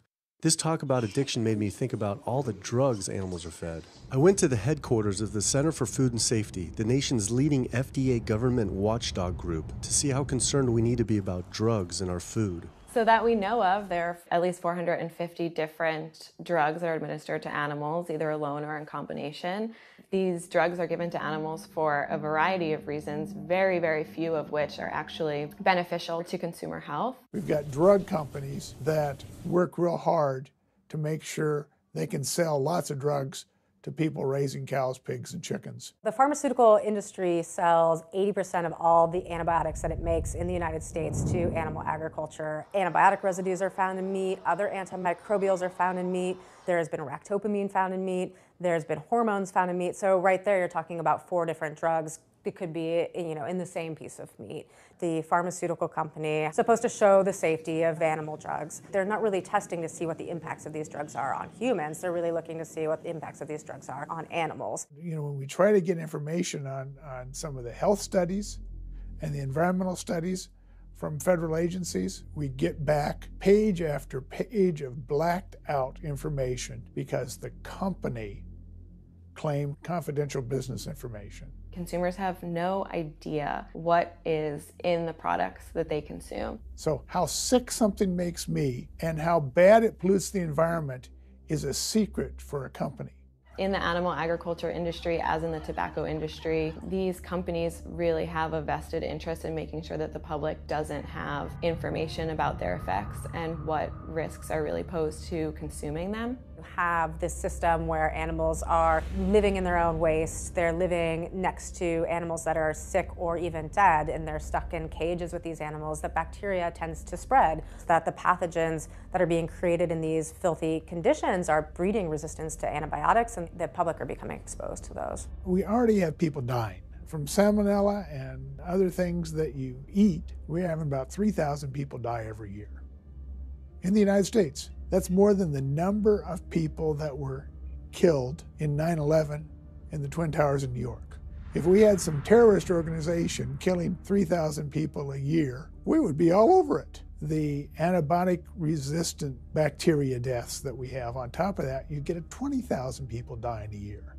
This talk about addiction made me think about all the drugs animals are fed. I went to the headquarters of the Center for Food and Safety, the nation's leading FDA government watchdog group, to see how concerned we need to be about drugs in our food. So that we know of, there are at least 450 different drugs that are administered to animals, either alone or in combination. These drugs are given to animals for a variety of reasons, very, very few of which are actually beneficial to consumer health. We've got drug companies that work real hard to make sure they can sell lots of drugs to people raising cows, pigs, and chickens. The pharmaceutical industry sells 80% of all the antibiotics that it makes in the United States to animal agriculture. Antibiotic residues are found in meat, other antimicrobials are found in meat, there has been ractopamine found in meat, there's been hormones found in meat. So right there you're talking about 4 different drugs that could be, in the same piece of meat. The pharmaceutical company is supposed to show the safety of animal drugs. They're not really testing to see what the impacts of these drugs are on humans. They're really looking to see what the impacts of these drugs are on animals. When we try to get information on some of the health studies and the environmental studies, from federal agencies, we get back page after page of blacked out information because the company claimed confidential business information. Consumers have no idea what is in the products that they consume. So how sick something makes me and how bad it pollutes the environment is a secret for a company. In the animal agriculture industry, as in the tobacco industry, these companies really have a vested interest in making sure that the public doesn't have information about their effects and what risks are really posed to consuming them. You have this system where animals are living in their own waste. They're living next to animals that are sick or even dead, and they're stuck in cages with these animals. The bacteria tends to spread, so that the pathogens that are being created in these filthy conditions are breeding resistance to antibiotics, and the public are becoming exposed to those. We already have people dying from salmonella and other things that you eat. We're having about 3,000 people die every year in the United States. That's more than the number of people that were killed in 9/11 in the Twin Towers in New York. If we had some terrorist organization killing 3,000 people a year, we would be all over it. The antibiotic-resistant bacteria deaths that we have, on top of that, you get 20,000 people dying a year.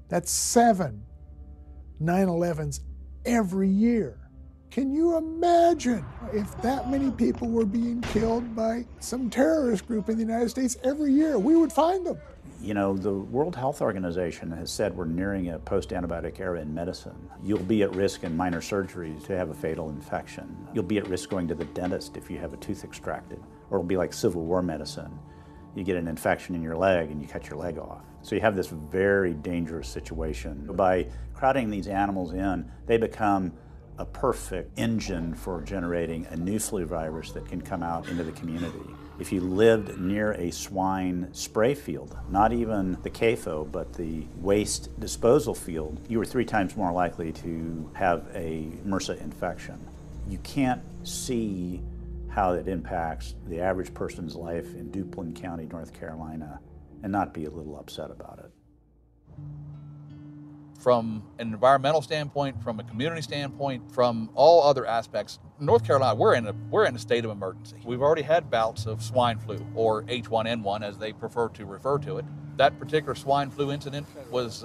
That's 7 9/11s every year. Can you imagine if that many people were being killed by some terrorist group in the United States every year? We would find them. You know, the World Health Organization has said we're nearing a post-antibiotic era in medicine. You'll be at risk in minor surgeries to have a fatal infection. You'll be at risk going to the dentist if you have a tooth extracted. Or it'll be like Civil War medicine. You get an infection in your leg and you cut your leg off. So you have this very dangerous situation. By crowding these animals in, they become a perfect engine for generating a new flu virus that can come out into the community. If you lived near a swine spray field, not even the CAFO, but the waste disposal field, you were 3 times more likely to have a MRSA infection. You can't see how it impacts the average person's life in Duplin County, North Carolina, and not be a little upset about it. From an environmental standpoint, from a community standpoint, from all other aspects, North Carolina, we're in a state of emergency. We've already had bouts of swine flu, or H1N1 as they prefer to refer to it. That particular swine flu incident was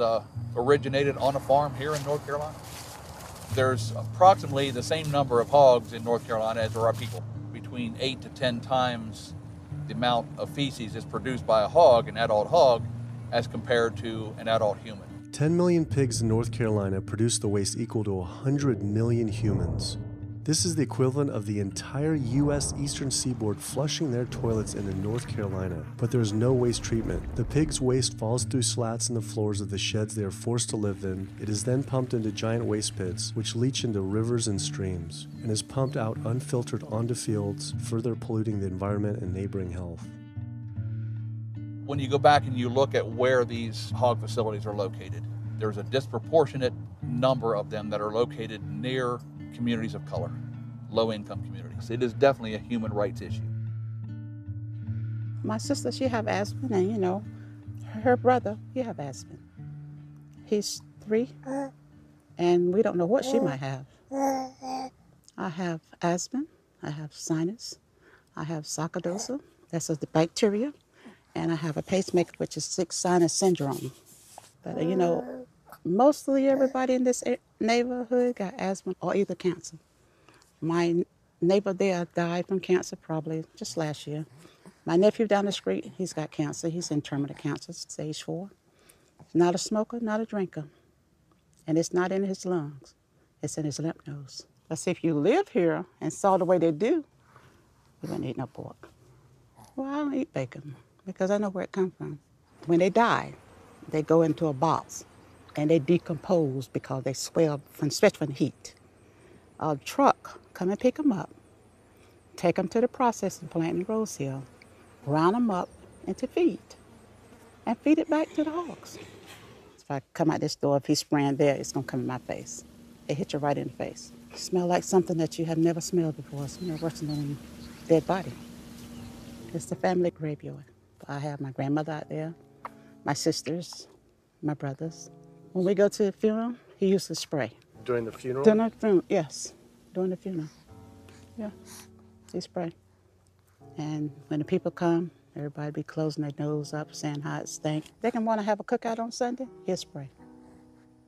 originated on a farm here in North Carolina. There's approximately the same number of hogs in North Carolina as there are people. Between 8 to 10 times the amount of feces is produced by a hog, an adult hog, as compared to an adult human. 10 million pigs in North Carolina produce the waste equal to 100 million humans. This is the equivalent of the entire U.S. eastern seaboard flushing their toilets into North Carolina, but there's no waste treatment. The pigs' waste falls through slats in the floors of the sheds they are forced to live in. It is then pumped into giant waste pits, which leach into rivers and streams, and is pumped out unfiltered onto fields, further polluting the environment and neighboring health. When you go back and you look at where these hog facilities are located, there's a disproportionate number of them that are located near communities of color, low-income communities. It is definitely a human rights issue. My sister, she have asthma, and you know, her brother, he have asthma. He's 3, and we don't know what she might have. I have asthma, I have sinus, I have sarcoidosis, that's the bacteria, and I have a pacemaker, which is 6 sinus syndrome. But you know, mostly everybody in this neighborhood got asthma or either cancer. My neighbor there died from cancer probably just last year. My nephew down the street, he's got cancer. He's in terminal cancer, stage 4. Not a smoker, not a drinker. And it's not in his lungs. It's in his lymph nodes. But see, if you live here and saw the way they do, you wouldn't eat no pork. Well, I don't eat bacon because I know where it comes from. When they die, they go into a box and they decompose because they swell especially from the heat. A truck come and pick them up, take them to the processing plant in Rose Hill, round them up into feed, and feed it back to the hogs. If I come out this door, if he's spraying there, it's gonna come in my face. It hit you right in the face. It smells like something that you have never smelled before. It smells worse than a dead body. It's the family graveyard. I have my grandmother out there, my sisters, my brothers. When we go to the funeral, he used to spray. During the funeral? During the funeral, yes. During the funeral. Yeah, he spray. And when the people come, everybody be closing their nose up, saying how it stink. They can want to have a cookout on Sunday, he'll spray.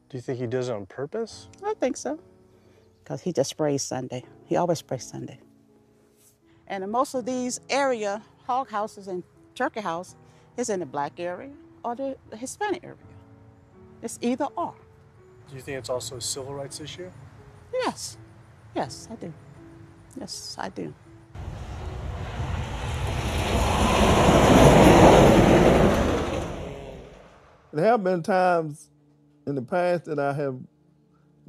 Do you think he does it on purpose? I think so, because he just sprays Sunday. He always sprays Sunday. And in most of these area, hog houses and turkey house is in the black area or the Hispanic area. It's either or. Do you think it's also a civil rights issue? Yes, yes, I do. Yes, I do. There have been times in the past that I have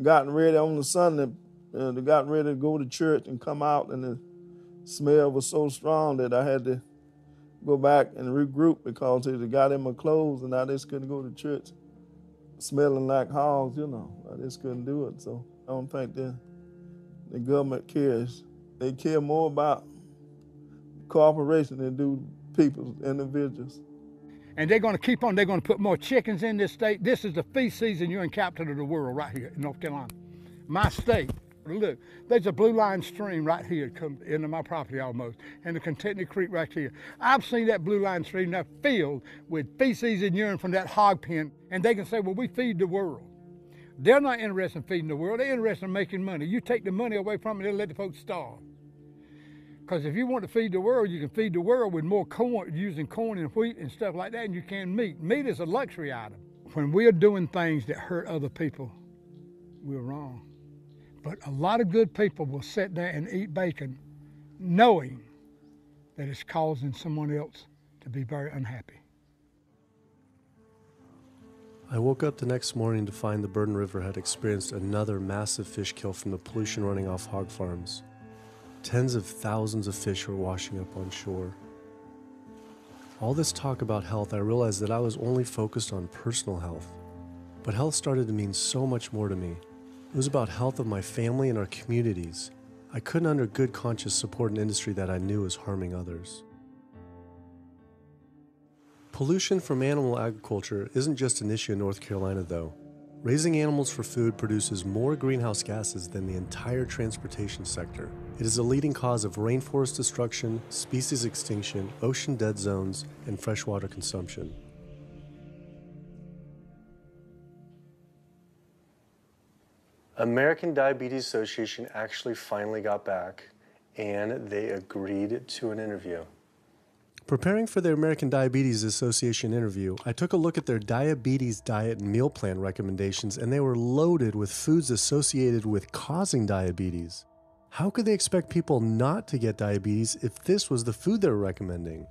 gotten ready on the Sunday, gotten ready to go to church and come out, and the smell was so strong that I had to go back and regroup because it got in my clothes and I just couldn't go to church smelling like hogs, you know. I just couldn't do it. So I don't think the government cares. They care more about cooperation than do people, individuals. And they're going to keep on. They're going to put more chickens in this state. This is the feast season. You're in capital of the world right here in North Carolina. My state. Look, there's a blue line stream right here come into my property almost, and the Contentney Creek right here. I've seen that blue line stream now filled with feces and urine from that hog pen, and they can say, well, we feed the world. They're not interested in feeding the world. They're interested in making money. You take the money away from them, they'll let the folks starve. Because if you want to feed the world, you can feed the world with more corn, using corn and wheat and stuff like that, and you can meat. Meat is a luxury item. When we're doing things that hurt other people, we're wrong. But a lot of good people will sit there and eat bacon knowing that it's causing someone else to be very unhappy. I woke up the next morning to find the Burden River had experienced another massive fish kill from the pollution running off hog farms. Tens of thousands of fish were washing up on shore. All this talk about health, I realized that I was only focused on personal health. But health started to mean so much more to me. It was about health of my family and our communities. I couldn't under good conscience support an industry that I knew was harming others. Pollution from animal agriculture isn't just an issue in North Carolina, though. Raising animals for food produces more greenhouse gases than the entire transportation sector. It is a leading cause of rainforest destruction, species extinction, ocean dead zones, and freshwater consumption. American Diabetes Association actually finally got back and they agreed to an interview. Preparing for the American Diabetes Association interview, I took a look at their diabetes diet and meal plan recommendations, and they were loaded with foods associated with causing diabetes. How could they expect people not to get diabetes if this was the food they were recommending?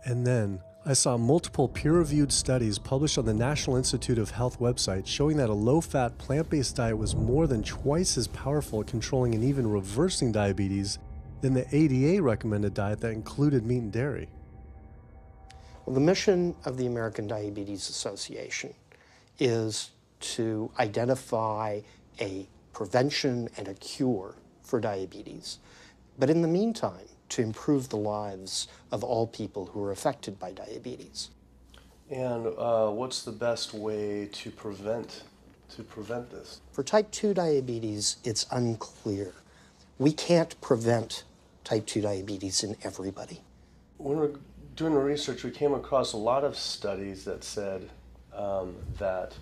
And then I saw multiple peer-reviewed studies published on the National Institute of Health website showing that a low-fat, plant-based diet was more than twice as powerful at controlling and even reversing diabetes than the ADA recommended diet that included meat and dairy. Well, the mission of the American Diabetes Association is to identify a prevention and a cure for diabetes, but in the meantime, to improve the lives of all people who are affected by diabetes. And what's the best way to prevent this? For type 2 diabetes, it's unclear. We can't prevent type 2 diabetes in everybody. When we're doing the research, we came across a lot of studies that said that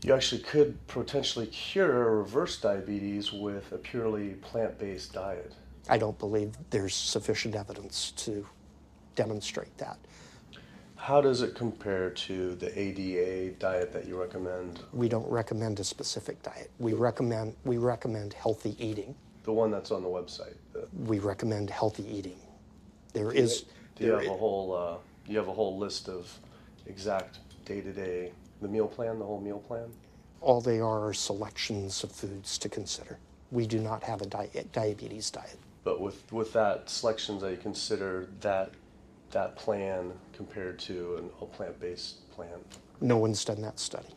you actually could potentially cure or reverse diabetes with a purely plant-based diet. I don't believe there's sufficient evidence to demonstrate that. How does it compare to the ADA diet that you recommend? We don't recommend a specific diet. We recommend healthy eating. The one that's on the website. We recommend healthy eating. Do you have a whole list of exact day-to-day, the meal plan, the whole meal plan? All they are selections of foods to consider. We do not have a diabetes diet. But with that selections, I consider that plan compared to a plant-based plan. No one's done that study.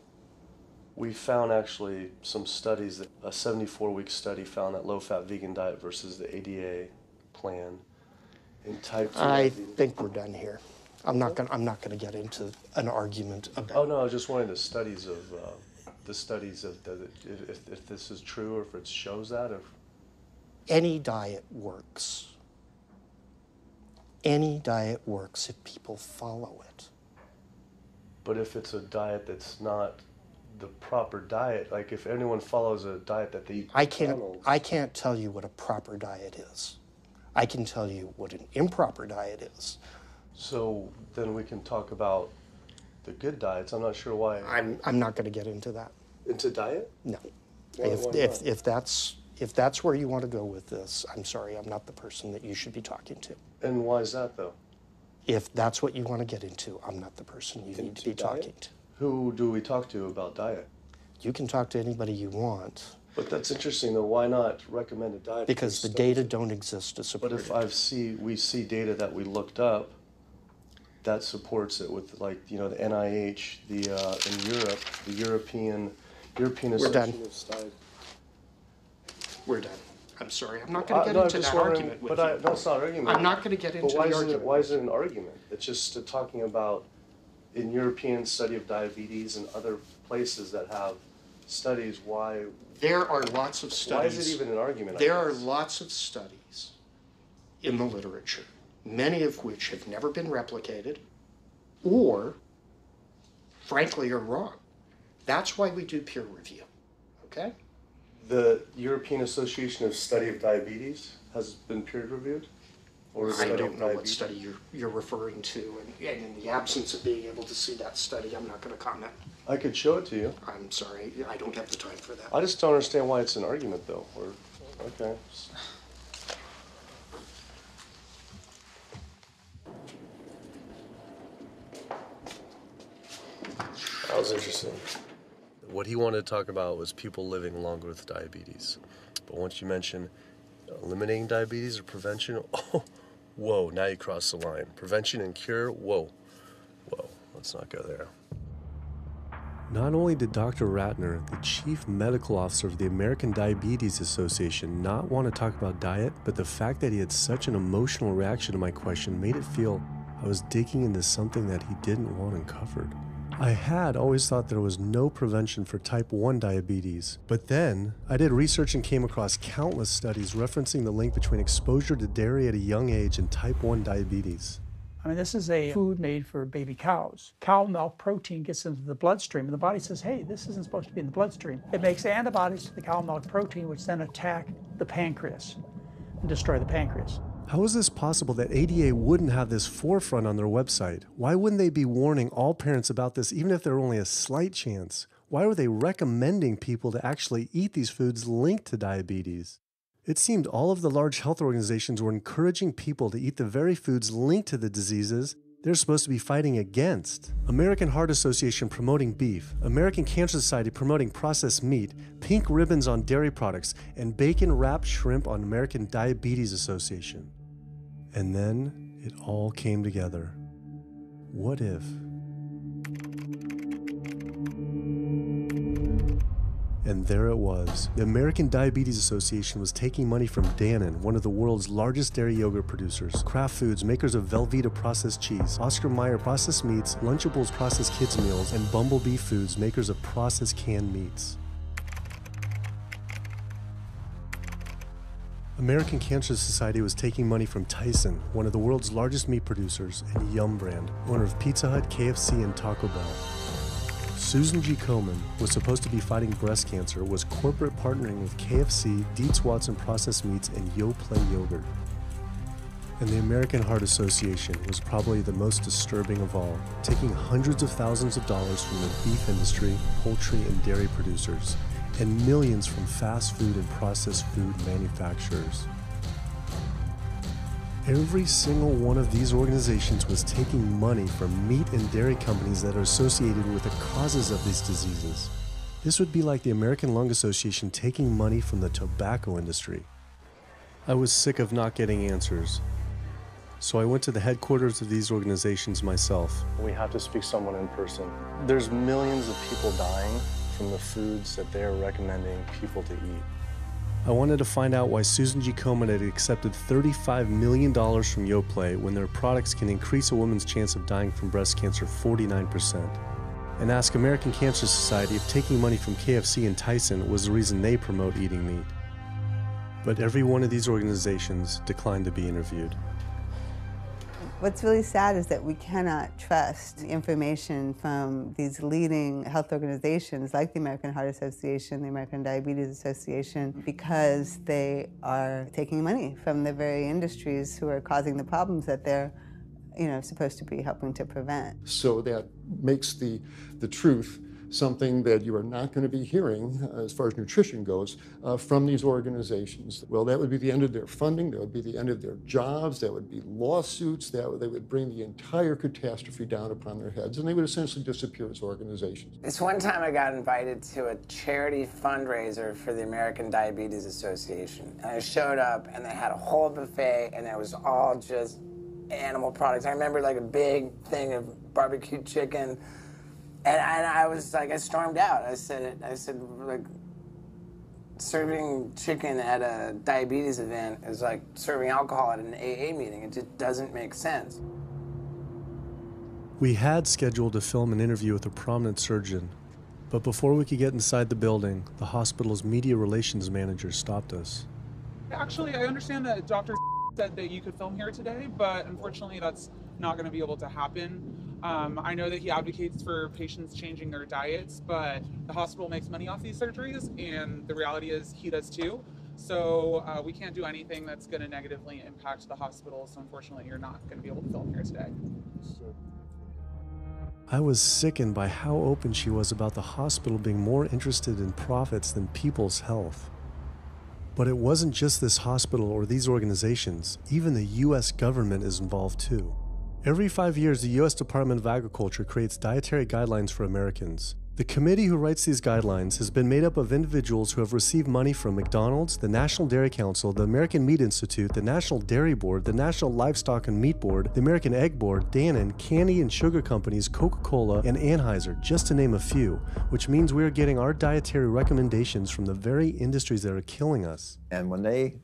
We found actually some studies that a 74-week study found that low-fat vegan diet versus the ADA plan in type 2. I think we're done here. I'm not gonna get into an argument about. Oh no, I was just wondering the studies of if this is true or if it shows that. Any diet works. Any diet works if people follow it. But if it's a diet that's not the proper diet, like if anyone follows a diet that they eat I can't tell you what a proper diet is. I can tell you what an improper diet is. So then we can talk about the good diets. I'm not sure why. I'm not going to get into that. Into diet? No. Why not? If that's where you want to go with this, I'm sorry, I'm not the person that you should be talking to. And why is that, though? If that's what you want to get into, I'm not the person you need to be talking to. Who do we talk to about diet? You can talk to anybody you want. But that's interesting, though. Why not recommend a diet? Because the data don't exist to support it. But if we see data that we looked up that supports it with, like, you know, the NIH, in Europe, the European Association of Studies. We're done. I'm sorry. I'm not going to get into that argument with you. No, it's not an argument. I'm not going to get into the argument. Why is it an argument? It's just talking about in European study of diabetes and other places that have studies, why... There are lots of studies. Why is it even an argument? There are lots of studies in the literature, many of which have never been replicated or, frankly, are wrong. That's why we do peer review, okay? The European Association of Study of Diabetes has been peer reviewed? Or I don't know what study you're referring to, and in the absence of being able to see that study, I'm not going to comment. I could show it to you. I'm sorry, I don't have the time for that. I just don't understand why it's an argument, though. Okay. That was interesting. What he wanted to talk about was people living longer with diabetes. But once you mention eliminating diabetes or prevention, oh, whoa, now you cross the line. Prevention and cure, whoa, let's not go there. Not only did Dr. Ratner, the chief medical officer of the American Diabetes Association, not want to talk about diet, but the fact that he had such an emotional reaction to my question made it feel I was digging into something that he didn't want uncovered. I had always thought there was no prevention for type 1 diabetes, but then I did research and came across countless studies referencing the link between exposure to dairy at a young age and type 1 diabetes. I mean, this is a food made for baby cows. Cow milk protein gets into the bloodstream, and the body says, hey, this isn't supposed to be in the bloodstream. It makes antibodies to the cow milk protein, which then attack the pancreas and destroy the pancreas. How is this possible that ADA wouldn't have this forefront on their website? Why wouldn't they be warning all parents about this, even if there were only a slight chance? Why were they recommending people to actually eat these foods linked to diabetes? It seemed all of the large health organizations were encouraging people to eat the very foods linked to the diseases they're supposed to be fighting against. American Heart Association promoting beef, American Cancer Society promoting processed meat, pink ribbons on dairy products, and bacon-wrapped shrimp on American Diabetes Association. And then it all came together. What if? And there it was. The American Diabetes Association was taking money from Dannon, one of the world's largest dairy yogurt producers, Kraft Foods, makers of Velveeta processed cheese, Oscar Mayer processed meats, Lunchables processed kids meals, and Bumblebee Foods, makers of processed canned meats. American Cancer Society was taking money from Tyson, one of the world's largest meat producers, and Yum Brand, owner of Pizza Hut, KFC, and Taco Bell. Susan G. Komen was supposed to be fighting breast cancer, was corporate partnering with KFC, Dietz Watson Processed Meats, and Yoplait Yogurt. And the American Heart Association was probably the most disturbing of all, taking hundreds of thousands of dollars from the beef industry, poultry, and dairy producers, and millions from fast food and processed food manufacturers. Every single one of these organizations was taking money from meat and dairy companies that are associated with the causes of these diseases. This would be like the American Lung Association taking money from the tobacco industry. I was sick of not getting answers, so I went to the headquarters of these organizations myself. We have to speak to someone in person. There's millions of people dying from the foods that they're recommending people to eat. I wanted to find out why Susan G. Komen had accepted $35 million from Yoplait when their products can increase a woman's chance of dying from breast cancer 49%. And ask American Cancer Society if taking money from KFC and Tyson was the reason they promote eating meat. but every one of these organizations declined to be interviewed. What's really sad is that we cannot trust information from these leading health organizations like the American Heart Association, the American Diabetes Association, because they are taking money from the very industries who are causing the problems that they're supposed to be helping to prevent. So that makes the truth something that you are not going to be hearing, as far as nutrition goes, from these organizations. Well, that would be the end of their funding, that would be the end of their jobs, that would be lawsuits, they would bring the entire catastrophe down upon their heads, and they would essentially disappear as organizations. This one time I got invited to a charity fundraiser for the American Diabetes Association, and I showed up and they had a whole buffet and it was all just animal products. I remember like a big thing of barbecued chicken. And I was like, I stormed out. I said, like, serving chicken at a diabetes event is like serving alcohol at an AA meeting. It just doesn't make sense. We had scheduled to film an interview with a prominent surgeon, but before we could get inside the building, the hospital's media relations manager stopped us. Actually, I understand that Dr. said that you could film here today, but unfortunately that's not going to be able to happen. I know that he advocates for patients changing their diets, but the hospital makes money off these surgeries, and the reality is he does too. So we can't do anything that's going to negatively impact the hospital, so unfortunately you're not going to be able to film here today. I was sickened by how open she was about the hospital being more interested in profits than people's health. But it wasn't just this hospital or these organizations. Even the US government is involved too. Every 5 years, the U.S. Department of Agriculture creates dietary guidelines for Americans. The committee who writes these guidelines has been made up of individuals who have received money from McDonald's, the National Dairy Council, the American Meat Institute, the National Dairy Board, the National Livestock and Meat Board, the American Egg Board, Dannon, candy and sugar companies, Coca-Cola, and Anheuser, just to name a few, which means we are getting our dietary recommendations from the very industries that are killing us. And when the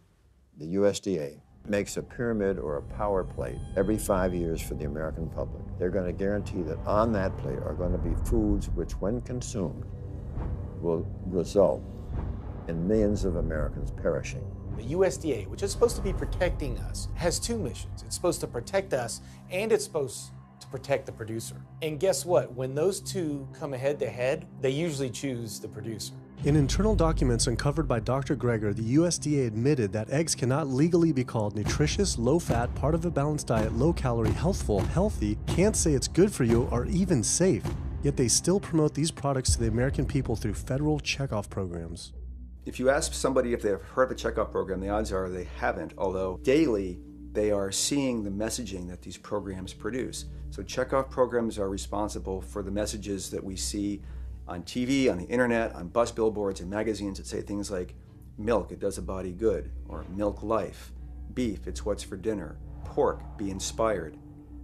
USDA, makes a pyramid or a power plate every 5 years for the American public, they're going to guarantee that on that plate are going to be foods which, when consumed, will result in millions of Americans perishing. The USDA, which is supposed to be protecting us, has two missions. It's supposed to protect us, and it's supposed to protect the producer. And guess what? When those two come head to head, they usually choose the producer. In internal documents uncovered by Dr. Greger, the USDA admitted that eggs cannot legally be called nutritious, low-fat, part of a balanced diet, low-calorie, healthful, healthy, can't say it's good for you, or even safe. Yet they still promote these products to the American people through federal checkoff programs. If you ask somebody if they've heard the checkoff program, the odds are they haven't, although daily they are seeing the messaging that these programs produce. So checkoff programs are responsible for the messages that we see on TV, on the internet, on bus billboards and magazines that say things like, milk, it does a body good, or milk life, beef, it's what's for dinner, pork, be inspired,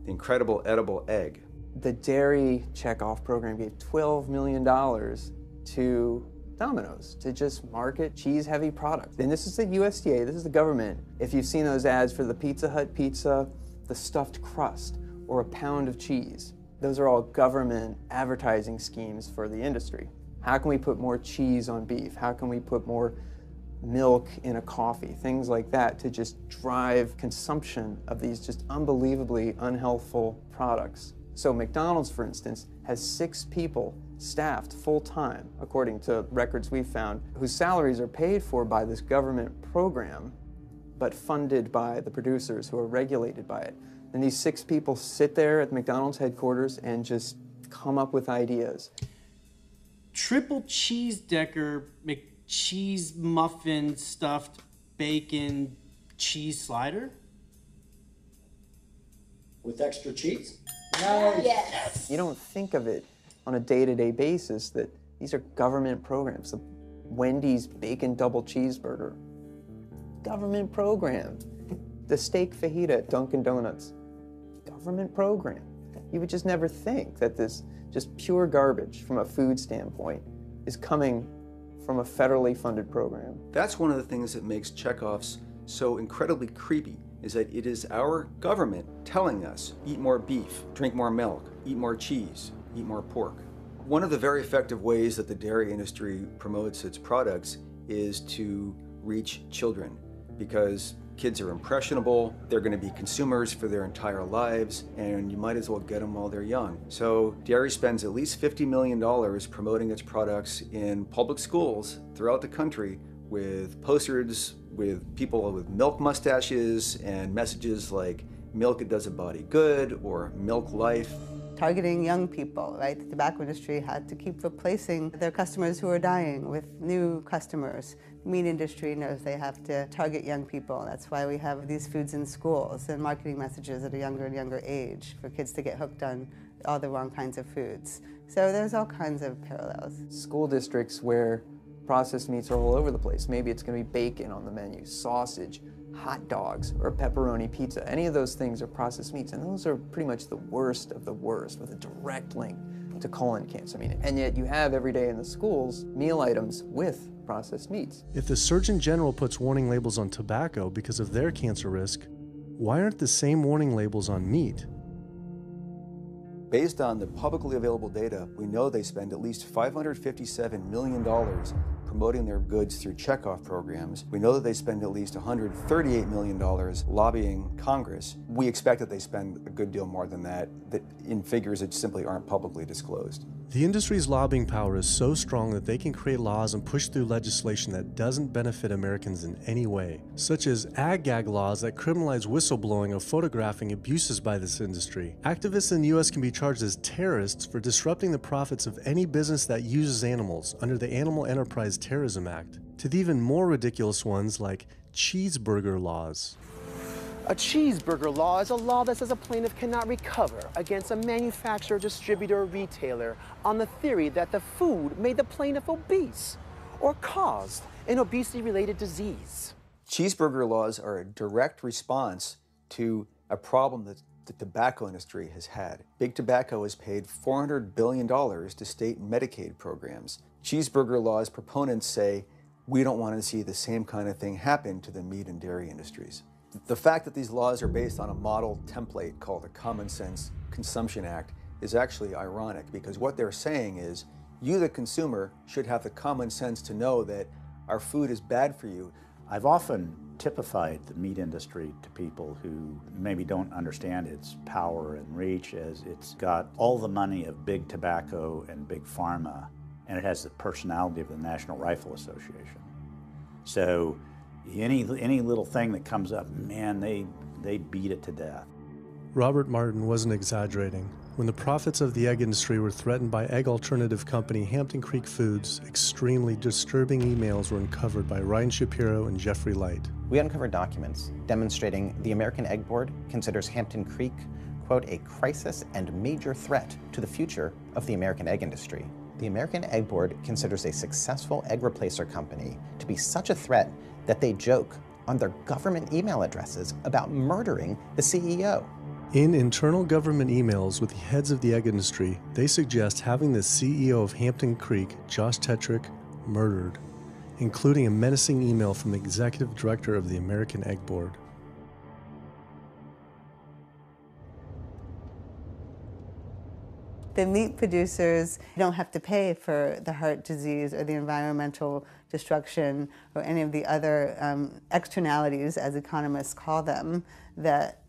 the incredible edible egg. The dairy checkoff program gave $12 million to Domino's to just market cheese-heavy products. And this is the USDA, this is the government. If you've seen those ads for the Pizza Hut pizza, the stuffed crust, or a pound of cheese, those are all government advertising schemes for the industry. How can we put more cheese on beef? How can we put more milk in a coffee? Things like that to just drive consumption of these just unbelievably unhealthful products. So McDonald's, for instance, has 6 people staffed full-time, according to records we found, whose salaries are paid for by this government program, but funded by the producers who are regulated by it. And these 6 people sit there at McDonald's headquarters and just come up with ideas. Triple cheese decker McCheese muffin stuffed bacon cheese slider? With extra cheese? Nice. Yes. You don't think of it on a day-to-day basis that these are government programs. The Wendy's bacon double cheeseburger, government program. The steak fajita at Dunkin' Donuts, government program. You would just never think that this just pure garbage from a food standpoint is coming from a federally funded program. That's one of the things that makes checkoffs so incredibly creepy, is that it is our government telling us, eat more beef, drink more milk, eat more cheese, eat more pork. One of the very effective ways that the dairy industry promotes its products is to reach children. because kids are impressionable, they're going to be consumers for their entire lives, and you might as well get them while they're young. So dairy spends at least $50 million promoting its products in public schools throughout the country with posters with people with milk mustaches and messages like milk it does a body good or milk life. Targeting young people, right? The tobacco industry had to keep replacing their customers who are dying with new customers. The meat industry knows they have to target young people. That's why we have these foods in schools and marketing messages at a younger and younger age for kids to get hooked on all the wrong kinds of foods. So there's all kinds of parallels. School districts where processed meats are all over the place. Maybe it's going to be bacon on the menu, sausage, hot dogs, or pepperoni pizza. Any of those things are processed meats, and those are pretty much the worst of the worst with a direct link to colon cancer. And yet you have every day in the schools meal items with processed meats. If the Surgeon General puts warning labels on tobacco because of their cancer risk, why aren't the same warning labels on meat? Based on the publicly available data, we know they spend at least $557 million promoting their goods through checkoff programs. We know that they spend at least $138 million lobbying Congress. We expect that they spend a good deal more than that in figures that simply aren't publicly disclosed. The industry's lobbying power is so strong that they can create laws and push through legislation that doesn't benefit Americans in any way, such as ag-gag laws that criminalize whistleblowing or photographing abuses by this industry. Activists in the U.S. can be charged as terrorists for disrupting the profits of any business that uses animals under the Animal Enterprise Terrorism Act, to the even more ridiculous ones like cheeseburger laws. A cheeseburger law is a law that says a plaintiff cannot recover against a manufacturer, distributor, or retailer on the theory that the food made the plaintiff obese or caused an obesity-related disease. Cheeseburger laws are a direct response to a problem that the tobacco industry has had. Big Tobacco has paid $400 billion to state Medicaid programs. Cheeseburger laws proponents say, we don't want to see the same kind of thing happen to the meat and dairy industries. The fact that these laws are based on a model template called the Common Sense Consumption Act is actually ironic, because what they're saying is, you, the consumer, should have the common sense to know that our food is bad for you. I've often typified the meat industry to people who maybe don't understand its power and reach, as it's got all the money of big tobacco and big pharma, and it has the personality of the National Rifle Association. So any little thing that comes up, man, they beat it to death. Robert Martin wasn't exaggerating. When the profits of the egg industry were threatened by egg alternative company Hampton Creek Foods, extremely disturbing emails were uncovered by Ryan Shapiro and Jeffrey Light. We uncovered documents demonstrating the American Egg Board considers Hampton Creek, quote, a crisis and major threat to the future of the American egg industry. The American Egg Board considers a successful egg replacer company to be such a threat that they joke on their government email addresses about murdering the CEO. In internal government emails with the heads of the egg industry, they suggest having the CEO of Hampton Creek, Josh Tetrick, murdered, including a menacing email from the executive director of the American Egg Board. The meat producers don't have to pay for the heart disease or the environmental destruction or any of the other externalities, as economists call them, that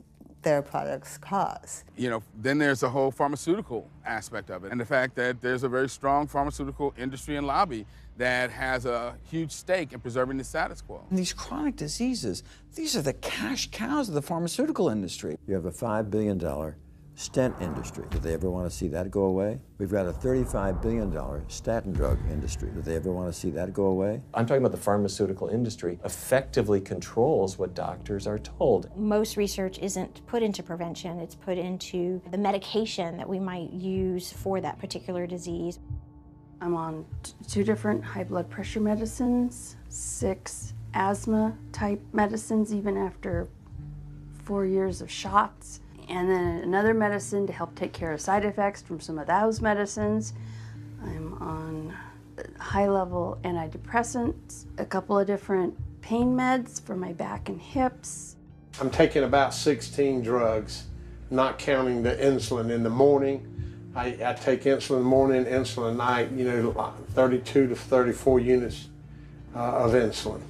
their products cause. You know, then there's the whole pharmaceutical aspect of it, and the fact that there's a very strong pharmaceutical industry and lobby that has a huge stake in preserving the status quo. And these chronic diseases, these are the cash cows of the pharmaceutical industry. You have a $5 billion stent industry. Do they ever want to see that go away? We've got a $35 billion statin drug industry. Do they ever want to see that go away? I'm talking about the pharmaceutical industry effectively controls what doctors are told. Most research isn't put into prevention, it's put into the medication that we might use for that particular disease. I'm on 2 different high blood pressure medicines, 6 asthma type medicines, even after 4 years of shots. And then another medicine to help take care of side effects from some of those medicines. I'm on high-level antidepressants, a couple of different pain meds for my back and hips. I'm taking about 16 drugs, not counting the insulin in the morning. I take insulin in the morning, insulin at night, 32 to 34 units of insulin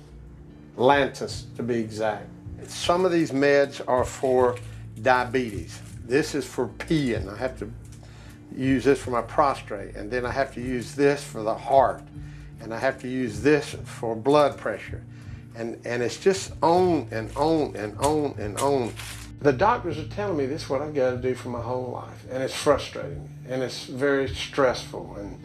Lantus to be exact. Some of these meds are for diabetes. This is for peeing. I have to use this for my prostate, and then I have to use this for the heart, and I have to use this for blood pressure. And it's just on and on and on and on. The doctors are telling me this is what I've got to do for my whole life, and it's frustrating, and it's very stressful, and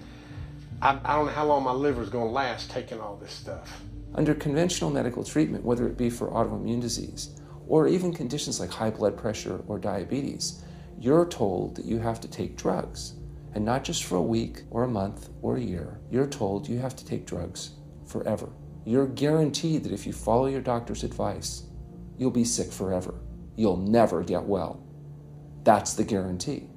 I don't know how long my liver's going to last taking all this stuff. Under conventional medical treatment, whether it be for autoimmune disease or even conditions like high blood pressure or diabetes, you're told that you have to take drugs, and not just for a week or a month or a year. You're told you have to take drugs forever. You're guaranteed that if you follow your doctor's advice, you'll be sick forever. You'll never get well. That's the guarantee.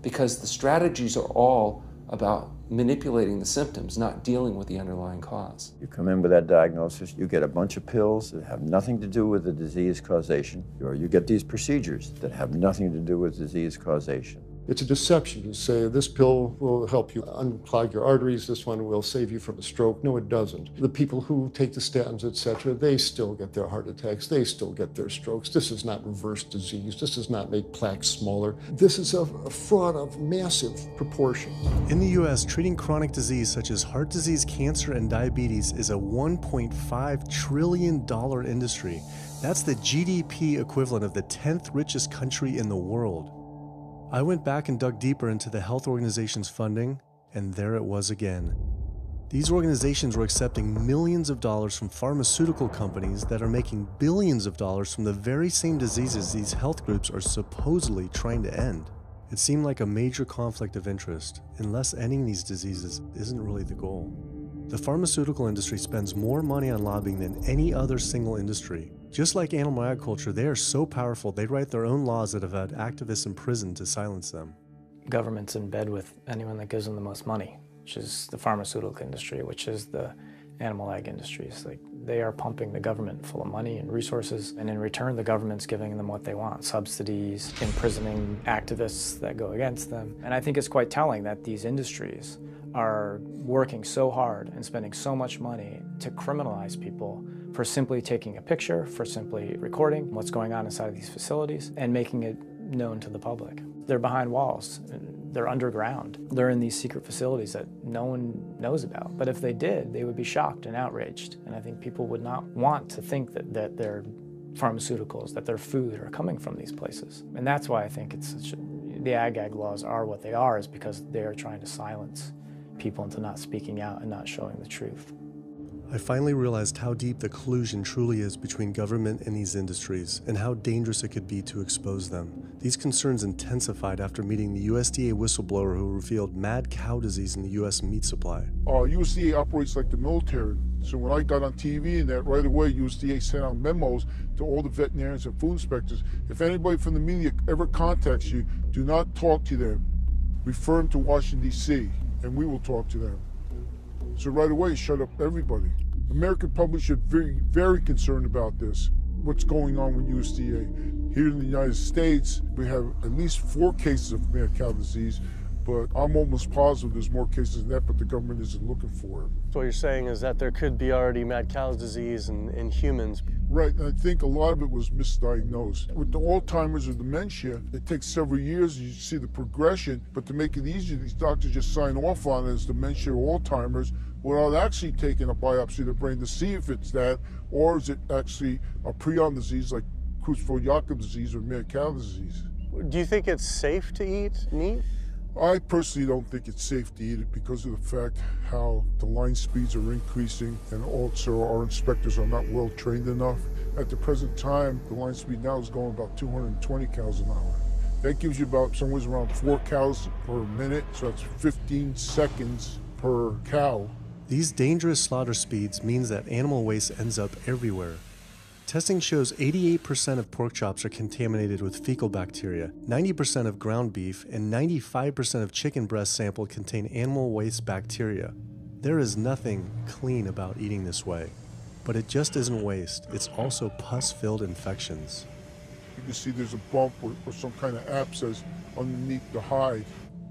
Because the strategies are all about manipulating the symptoms, not dealing with the underlying cause. You come in with that diagnosis, you get a bunch of pills that have nothing to do with the disease causation, or you get these procedures that have nothing to do with disease causation. It's a deception to say this pill will help you unclog your arteries, this one will save you from a stroke. No, it doesn't. The people who take the statins, etc., they still get their heart attacks, they still get their strokes. This does not reverse disease. This does not make plaques smaller. This is a fraud of massive proportions. In the U.S., treating chronic disease such as heart disease, cancer, and diabetes is a $1.5 trillion industry. That's the GDP equivalent of the 10th richest country in the world. I went back and dug deeper into the health organization's funding, and there it was again. These organizations were accepting millions of dollars from pharmaceutical companies that are making billions of dollars from the very same diseases these health groups are supposedly trying to end. It seemed like a major conflict of interest, unless ending these diseases isn't really the goal. The pharmaceutical industry spends more money on lobbying than any other single industry. Just like animal agriculture, they are so powerful they write their own laws that have had activists in prison to silence them. Government's in bed with anyone that gives them the most money, which is the pharmaceutical industry, which is the animal ag industries. Like, they are pumping the government full of money and resources, and in return the government's giving them what they want: subsidies, imprisoning activists that go against them. And I think it's quite telling that these industries are working so hard and spending so much money to criminalize people for simply taking a picture, for simply recording what's going on inside of these facilities and making it known to the public. They're behind walls, they're underground, they're in these secret facilities that no one knows about. But if they did, they would be shocked and outraged. And I think people would not want to think that their pharmaceuticals, that their food are coming from these places. And that's why I think the ag laws are what they are, is because they are trying to silence people into not speaking out and not showing the truth. I finally realized how deep the collusion truly is between government and these industries, and how dangerous it could be to expose them. These concerns intensified after meeting the USDA whistleblower who revealed mad cow disease in the U.S. meat supply. USDA operates like the military. So when I got on TV and that, right away USDA sent out memos to all the veterinarians and food inspectors. If anybody from the media ever contacts you, do not talk to them. Refer them to Washington, D.C., and we will talk to them. So right away, shut up everybody. American public should be very concerned about this, what's going on with USDA. Here in the United States, we have at least 4 cases of mad cow disease, but I'm almost positive there's more cases than that, but the government isn't looking for it. So what you're saying is that there could be already mad cow disease in humans. Right, and I think a lot of it was misdiagnosed. With the Alzheimer's or dementia, it takes several years, you see the progression, but to make it easier, these doctors just sign off on it as dementia or Alzheimer's without actually taking a biopsy of the brain to see if it's that, or is it actually a prion disease like Creutzfeldt-Jakob disease or mad cow disease. Do you think it's safe to eat meat? I personally don't think it's safe to eat it because of the fact how the line speeds are increasing, and also our inspectors are not well trained enough. At the present time, the line speed now is going about 220 cows an hour. That gives you about somewhere around 4 cows per minute, so that's 15 seconds per cow. These dangerous slaughter speeds means that animal waste ends up everywhere. Testing shows 88% of pork chops are contaminated with fecal bacteria, 90% of ground beef, and 95% of chicken breast sampled contain animal waste bacteria. There is nothing clean about eating this way. But it just isn't waste, it's also pus-filled infections. You can see there's a bump or some kind of abscess underneath the hide.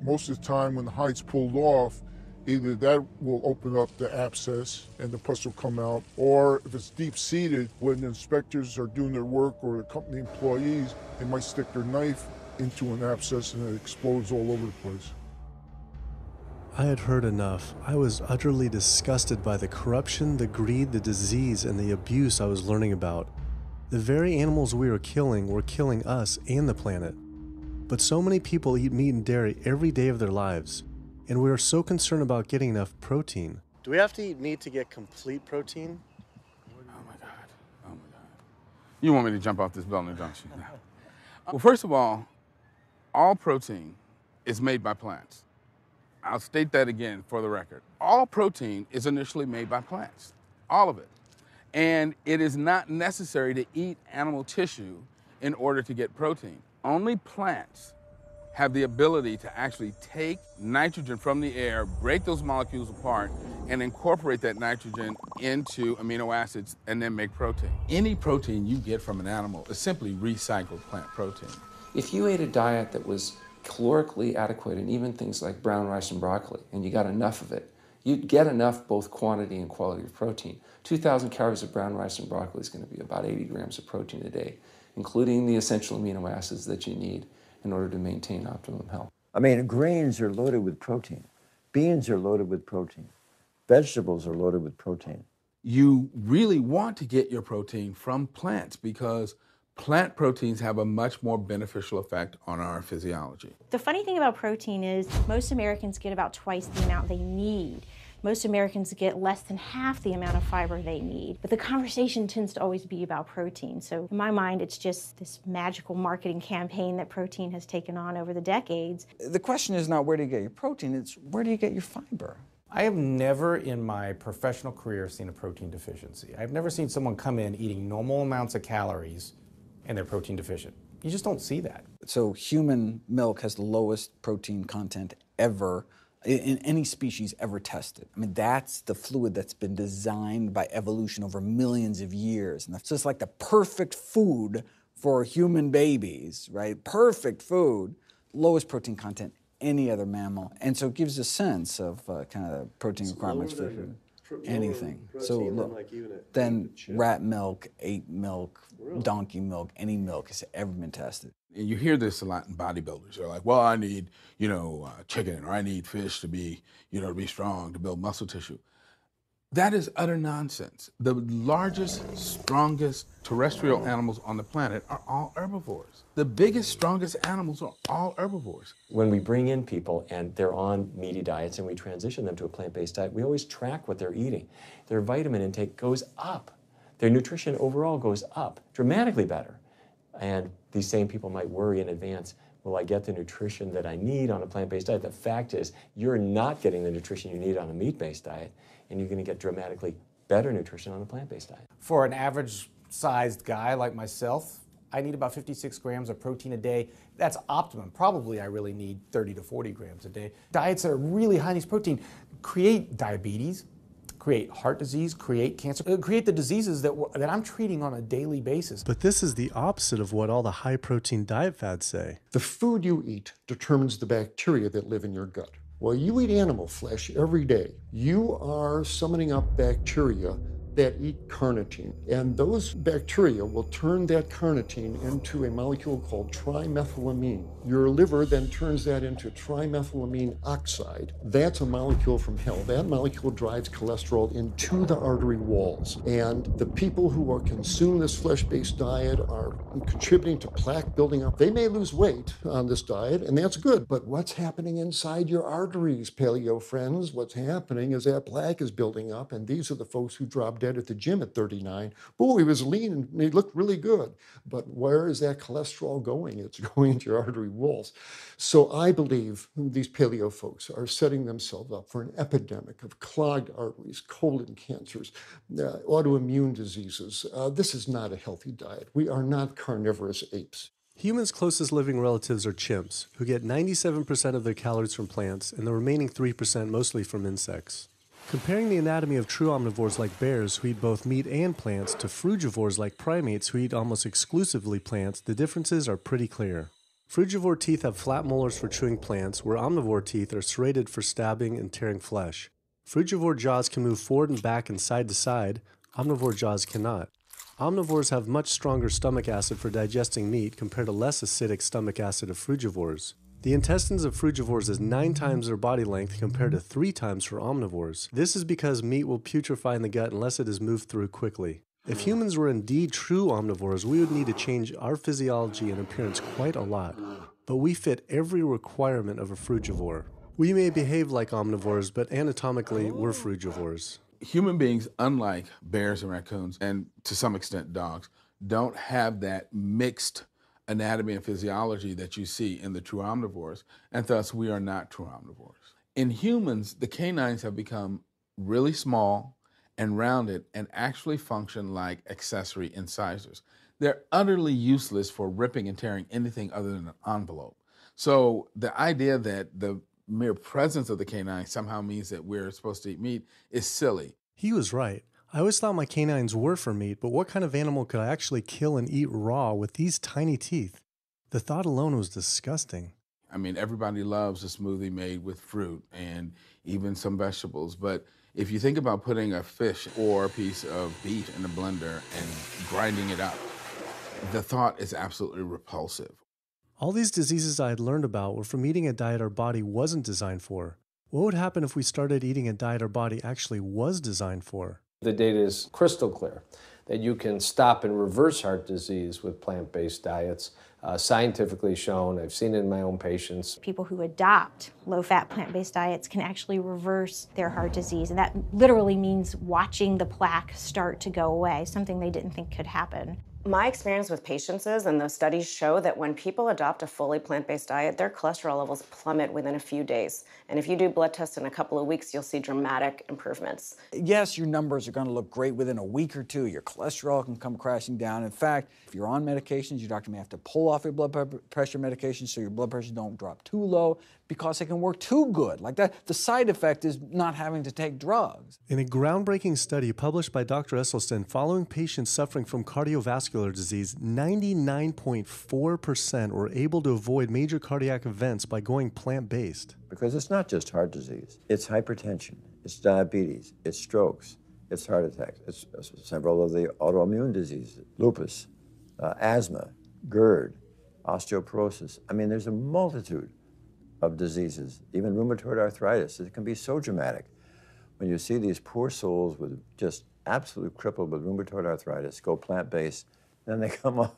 Most of the time when the hide's pulled off, Either that will open up the abscess and the pus will come out, or if it's deep-seated, when inspectors are doing their work or the company employees, they might stick their knife into an abscess and it explodes all over the place. I had heard enough. I was utterly disgusted by the corruption, the greed, the disease, and the abuse I was learning about. The very animals we were killing us and the planet. But so many people eat meat and dairy every day of their lives, and we are so concerned about getting enough protein. Do we have to eat meat to get complete protein? Oh my God. Oh my God. You want me to jump off this building, don't you? No. Well, first of all protein is made by plants. I'll state that again for the record. All protein is initially made by plants, all of it. And it is not necessary to eat animal tissue in order to get protein. Only plants have the ability to actually take nitrogen from the air, break those molecules apart, and incorporate that nitrogen into amino acids and then make protein. Any protein you get from an animal is simply recycled plant protein. If you ate a diet that was calorically adequate, and even things like brown rice and broccoli, and you got enough of it, you'd get enough both quantity and quality of protein. 2,000 calories of brown rice and broccoli is going to be about 80 grams of protein a day, including the essential amino acids that you need in order to maintain optimum health. I mean, grains are loaded with protein. Beans are loaded with protein. Vegetables are loaded with protein. You really want to get your protein from plants because plant proteins have a much more beneficial effect on our physiology. The funny thing about protein is most Americans get about twice the amount they need. Most Americans get less than half the amount of fiber they need. But the conversation tends to always be about protein. So in my mind, it's just this magical marketing campaign that protein has taken on over the decades. The question is not where do you get your protein, it's where do you get your fiber? I have never in my professional career seen a protein deficiency. I've never seen someone come in eating normal amounts of calories and they're protein deficient. You just don't see that. So human milk has the lowest protein content ever in any species ever tested. I mean, that's the fluid that's been designed by evolution over millions of years. And so it's like the perfect food for human babies, right? Perfect food, lowest protein content any other mammal. And so it gives a sense of kind of the protein requirements for food. Anything. So look, then rat milk, ape milk, donkey milk, any milk has ever been tested. And you hear this a lot in bodybuilders. They're like, well, I need, chicken, or I need fish to be, to be strong, to build muscle tissue. That is utter nonsense. The largest, strongest terrestrial animals on the planet are all herbivores. The biggest, strongest animals are all herbivores. When we bring in people and they're on meaty diets and we transition them to a plant-based diet, we always track what they're eating. Their vitamin intake goes up. Their nutrition overall goes up, dramatically better. And these same people might worry in advance, will I get the nutrition that I need on a plant-based diet? The fact is, you're not getting the nutrition you need on a meat-based diet, and you're going to get dramatically better nutrition on a plant-based diet. For an average-sized guy like myself, I need about 56 grams of protein a day. That's optimum. Probably I really need 30 to 40 grams a day. Diets that are really high in these protein create diabetes, create heart disease, create cancer, create the diseases that I'm treating on a daily basis. But this is the opposite of what all the high-protein diet fads say. The food you eat determines the bacteria that live in your gut. While you eat animal flesh every day, you are summoning up bacteria that eat carnitine. And those bacteria will turn that carnitine into a molecule called trimethylamine. Your liver then turns that into trimethylamine oxide. That's a molecule from hell. That molecule drives cholesterol into the artery walls. And the people who are consuming this flesh-based diet are contributing to plaque building up. They may lose weight on this diet, and that's good. But what's happening inside your arteries, paleo friends? What's happening is that plaque is building up, and these are the folks who drop dead at the gym at 39. Boy, he was lean and he looked really good. But where is that cholesterol going? It's going into your artery walls. So I believe these paleo folks are setting themselves up for an epidemic of clogged arteries, colon cancers, autoimmune diseases. This is not a healthy diet. We are not carnivorous apes. Humans' closest living relatives are chimps, who get 97% of their calories from plants and the remaining 3% mostly from insects. Comparing the anatomy of true omnivores like bears, who eat both meat and plants, to frugivores like primates who eat almost exclusively plants, the differences are pretty clear. Frugivore teeth have flat molars for chewing plants, where omnivore teeth are serrated for stabbing and tearing flesh. Frugivore jaws can move forward and back and side to side. Omnivore jaws cannot. Omnivores have much stronger stomach acid for digesting meat compared to less acidic stomach acid of frugivores. The intestines of frugivores is 9 times their body length compared to 3 times for omnivores. This is because meat will putrefy in the gut unless it is moved through quickly. If humans were indeed true omnivores, we would need to change our physiology and appearance quite a lot. But we fit every requirement of a frugivore. We may behave like omnivores, but anatomically, we're frugivores. Human beings, unlike bears and raccoons, and to some extent dogs, don't have that mixed anatomy and physiology that you see in the true omnivores, and thus we are not true omnivores. In humans, the canines have become really small and rounded and actually function like accessory incisors. They're utterly useless for ripping and tearing anything other than an envelope. So the idea that the mere presence of the canine somehow means that we're supposed to eat meat is silly. He was right. I always thought my canines were for meat, but what kind of animal could I actually kill and eat raw with these tiny teeth? The thought alone was disgusting. I mean, everybody loves a smoothie made with fruit and even some vegetables, but if you think about putting a fish or a piece of beef in a blender and grinding it up, the thought is absolutely repulsive. All these diseases I had learned about were from eating a diet our body wasn't designed for. What would happen if we started eating a diet our body actually was designed for? The data is crystal clear that you can stop and reverse heart disease with plant-based diets. Scientifically shown, I've seen it in my own patients. People who adopt low-fat plant-based diets can actually reverse their heart disease, and that literally means watching the plaque start to go away, something they didn't think could happen. My experience with patients is, and those studies show, that when people adopt a fully plant-based diet, their cholesterol levels plummet within a few days. And if you do blood tests in a couple of weeks, you'll see dramatic improvements. Yes, your numbers are going to look great within a week or two. Your cholesterol can come crashing down. In fact, if you're on medications, your doctor may have to pull off your blood pressure medication so your blood pressure don't drop too low because it can work too good. Like that, the side effect is not having to take drugs. In a groundbreaking study published by Dr. Esselstyn following patients suffering from cardiovascular disease, 99.4% were able to avoid major cardiac events by going plant-based. Because it's not just heart disease. It's hypertension, it's diabetes, it's strokes, it's heart attacks, it's several of the autoimmune diseases, lupus, asthma, GERD, osteoporosis. I mean, there's a multitude of diseases, even rheumatoid arthritis. It can be so dramatic. When you see these poor souls with just absolutely crippled with rheumatoid arthritis go plant-based, then they come off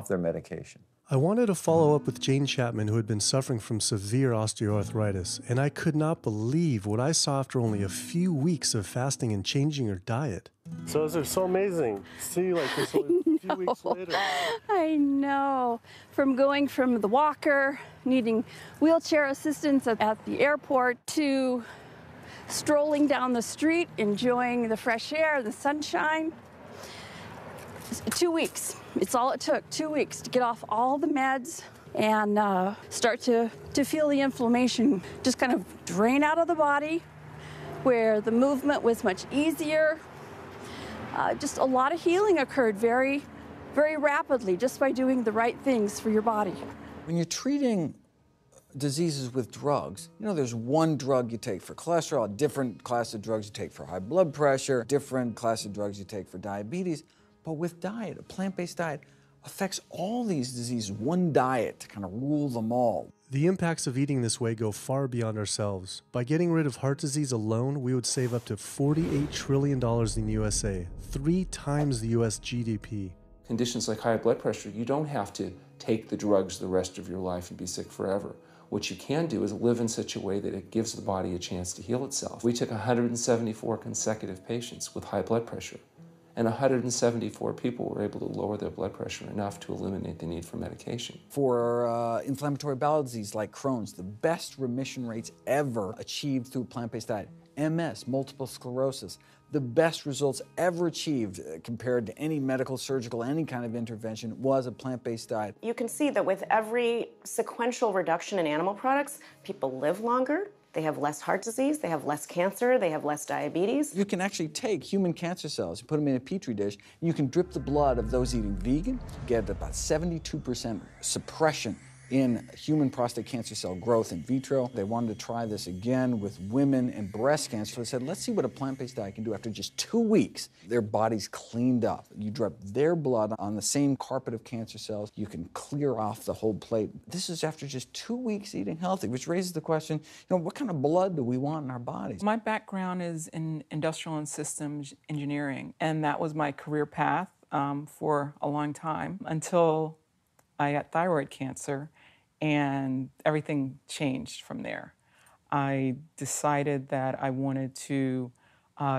their medication. I wanted to follow up with Jane Chapman, who had been suffering from severe osteoarthritis, and I could not believe what I saw after only a few weeks of fasting and changing her diet. So it's so amazing. See, like this only a few weeks later. I know. From going from the walker, needing wheelchair assistance at the airport, to strolling down the street, enjoying the fresh air, the sunshine. 2 weeks. It's all it took, 2 weeks to get off all the meds and start to feel the inflammation just kind of drain out of the body, where the movement was much easier. Just a lot of healing occurred very, very rapidly just by doing the right things for your body. When you're treating diseases with drugs, you know, there's one drug you take for cholesterol, a different class of drugs you take for high blood pressure, different class of drugs you take for diabetes. But with diet, a plant-based diet affects all these diseases, one diet to kind of rule them all. The impacts of eating this way go far beyond ourselves. By getting rid of heart disease alone, we would save up to $48 trillion in the USA, 3 times the US GDP. Conditions like high blood pressure, you don't have to take the drugs the rest of your life and be sick forever. What you can do is live in such a way that it gives the body a chance to heal itself. We took 174 consecutive patients with high blood pressure, and 174 people were able to lower their blood pressure enough to eliminate the need for medication. For inflammatory bowel disease like Crohn's, the best remission rates ever achieved through a plant-based diet. MS, multiple sclerosis, the best results ever achieved compared to any medical, surgical, any kind of intervention was a plant-based diet. You can see that with every sequential reduction in animal products, people live longer, they have less heart disease, they have less cancer, they have less diabetes. You can actually take human cancer cells, you put them in a petri dish, and you can drip the blood of those eating vegan, get about 72% suppression in human prostate cancer cell growth in vitro. They wanted to try this again with women and breast cancer. So they said, let's see what a plant-based diet can do. After just 2 weeks, their bodies cleaned up. You drop their blood on the same carpet of cancer cells. You can clear off the whole plate. This is after just 2 weeks eating healthy, which raises the question, what kind of blood do we want in our bodies? My background is in industrial and systems engineering, and that was my career path for a long time until I got thyroid cancer, and everything changed from there. I decided that I wanted to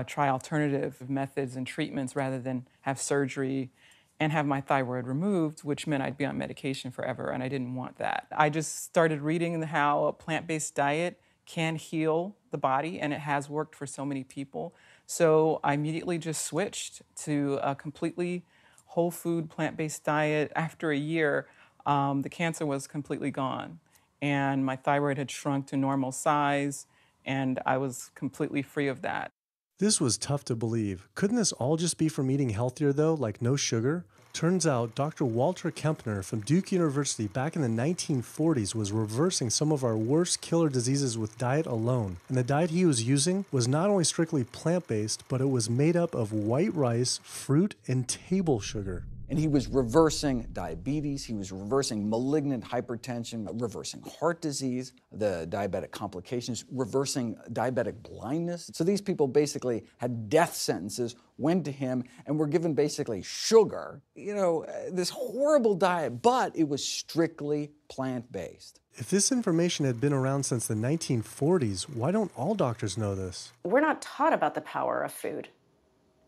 try alternative methods and treatments rather than have surgery and have my thyroid removed, which meant I'd be on medication forever, and I didn't want that. I just started reading how a plant-based diet can heal the body, and it has worked for so many people. So I immediately just switched to a completely whole food plant-based diet. After a year, the cancer was completely gone, and my thyroid had shrunk to normal size, and I was completely free of that. This was tough to believe. Couldn't this all just be from eating healthier though, like no sugar? Turns out Dr. Walter Kempner from Duke University back in the 1940s was reversing some of our worst killer diseases with diet alone. And the diet he was using was not only strictly plant-based, but it was made up of white rice, fruit, and table sugar. And he was reversing diabetes, he was reversing malignant hypertension, reversing heart disease, the diabetic complications, reversing diabetic blindness. So these people basically had death sentences, went to him, and were given basically sugar, this horrible diet, but it was strictly plant-based. If this information had been around since the 1940s, why don't all doctors know this? We're not taught about the power of food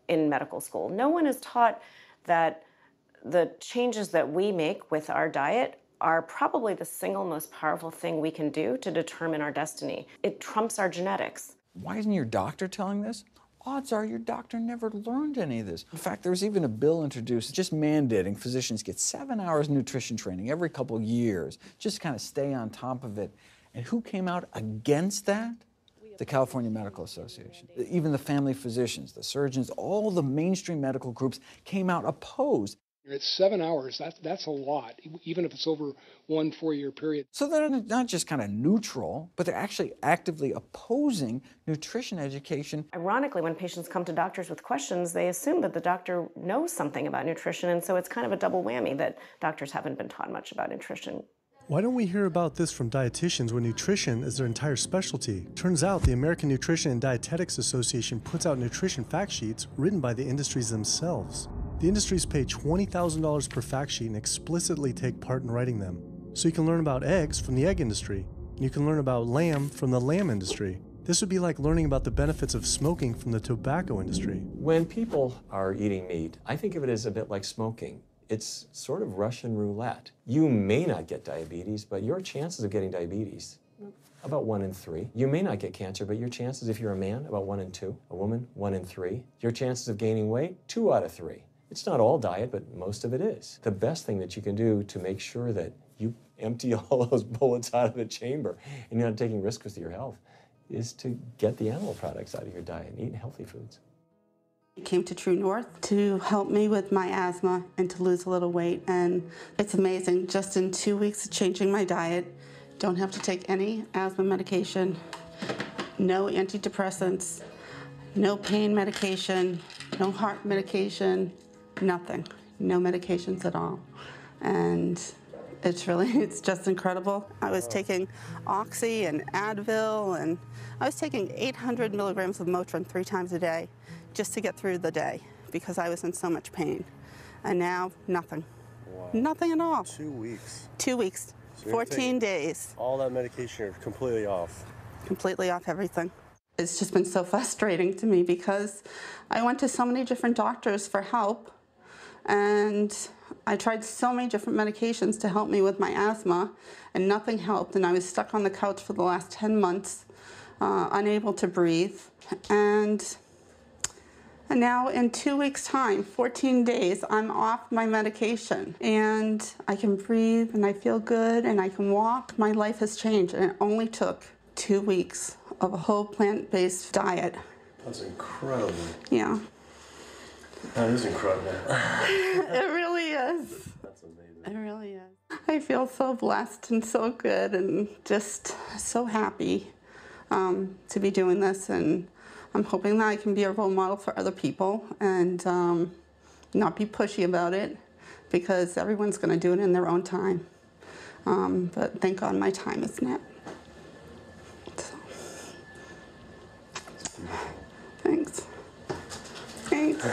in medical school. No one is taught that the changes that we make with our diet are probably the single most powerful thing we can do to determine our destiny. It trumps our genetics. Why isn't your doctor telling this? Odds are your doctor never learned any of this. In fact, there was even a bill introduced just mandating physicians get 7 hours nutrition training every couple of years, just to kind of stay on top of it. And who came out against that? The California Medical Association. Even the family physicians, the surgeons, all the mainstream medical groups came out opposed. It's 7 hours, that's a lot, even if it's over 1 4-year period. So they're not just kind of neutral, but they're actually actively opposing nutrition education. Ironically, when patients come to doctors with questions, they assume that the doctor knows something about nutrition, and so it's kind of a double whammy that doctors haven't been taught much about nutrition. Why don't we hear about this from dietitians when nutrition is their entire specialty? Turns out the American Nutrition and Dietetics Association puts out nutrition fact sheets written by the industries themselves. The industries pay $20,000 per fact sheet and explicitly take part in writing them. So you can learn about eggs from the egg industry, and you can learn about lamb from the lamb industry. This would be like learning about the benefits of smoking from the tobacco industry. When people are eating meat, I think of it as a bit like smoking. It's sort of Russian roulette. You may not get diabetes, but your chances of getting diabetes, about 1 in 3. You may not get cancer, but your chances, if you're a man, about 1 in 2. A woman, 1 in 3. Your chances of gaining weight, 2 out of 3. It's not all diet, but most of it is. The best thing that you can do to make sure that you empty all those bullets out of the chamber and you're not taking risks with your health is to get the animal products out of your diet and eat healthy foods. I came to True North to help me with my asthma and to lose a little weight, and it's amazing. Just in 2 weeks of changing my diet, don't have to take any asthma medication, no antidepressants, no pain medication, no heart medication, nothing, no medications at all. And it's just incredible. I was taking Oxy and Advil, and I was taking 800 milligrams of Motrin 3 times a day just to get through the day because I was in so much pain. And now, nothing. Wow. Nothing at all. 2 weeks. 2 weeks, So 14 days. All that medication, you're completely off. Completely off everything. It's just been so frustrating to me because I went to so many different doctors for help, and I tried so many different medications to help me with my asthma, and nothing helped, and I was stuck on the couch for the last 10 months, unable to breathe. And now in 2 weeks' time, 14 days, I'm off my medication, and I can breathe, and I feel good, and I can walk. My life has changed, and it only took 2 weeks of a whole plant-based diet. That's incredible. Yeah. That is incredible. It really is. That's amazing. It really is. I feel so blessed and so good and just so happy to be doing this, and I'm hoping that I can be a role model for other people and not be pushy about it, because everyone's going to do it in their own time. But thank God my time is now. So. Thanks. Thanks.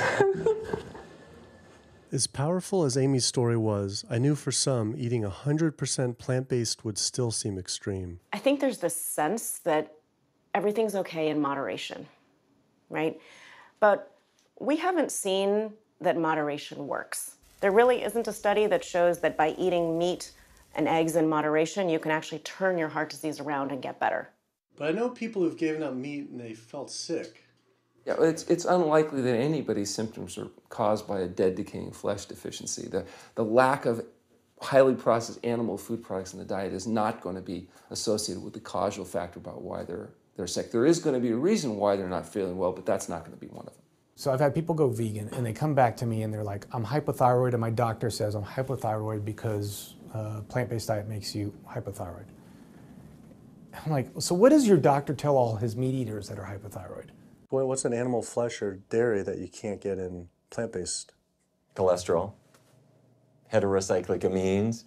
As powerful as Amy's story was, I knew for some, eating 100% plant-based would still seem extreme. I think there's this sense that everything's okay in moderation, right? But we haven't seen that moderation works. There really isn't a study that shows that by eating meat and eggs in moderation, you can actually turn your heart disease around and get better. But I know people who've given up meat and they felt sick. Yeah, it's unlikely that anybody's symptoms are caused by a dead, decaying flesh deficiency. The lack of highly processed animal food products in the diet is not going to be associated with the causal factor about why they're sick. There is going to be a reason why they're not feeling well, but that's not going to be one of them. So I've had people go vegan and they come back to me and they're like, I'm hypothyroid and my doctor says I'm hypothyroid because plant-based diet makes you hypothyroid. I'm like, so what does your doctor tell all his meat eaters that are hypothyroid? Boy, what's an animal flesh or dairy that you can't get in plant-based? Cholesterol, heterocyclic amines,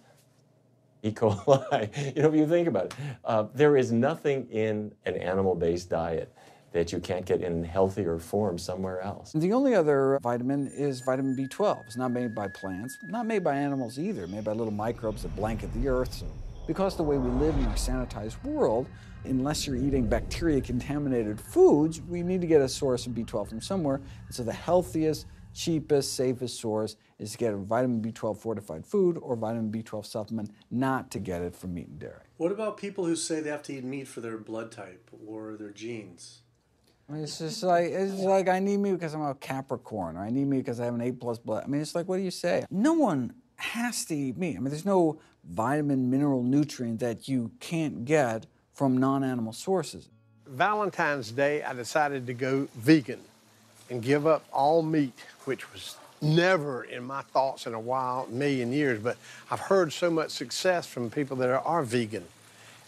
E. coli. You know, if you think about it, there is nothing in an animal-based diet that you can't get in healthier form somewhere else. The only other vitamin is vitamin B12. It's not made by plants, not made by animals either, made by little microbes that blanket the earth. So because the way we live in our sanitized world, unless you're eating bacteria-contaminated foods, we need to get a source of B12 from somewhere. And so the healthiest, cheapest, safest source is to get a vitamin B12 fortified food or vitamin B12 supplement, not to get it from meat and dairy. What about people who say they have to eat meat for their blood type or their genes? I mean, it's like I need meat because I'm a Capricorn, or I need meat because I have an A+ blood. I mean, it's like, what do you say? No one has to eat meat. I mean, there's no vitamin, mineral, nutrient that you can't get from non-animal sources. Valentine's Day, I decided to go vegan and give up all meat, which was never in my thoughts in a million years, but I've heard so much success from people that are vegan.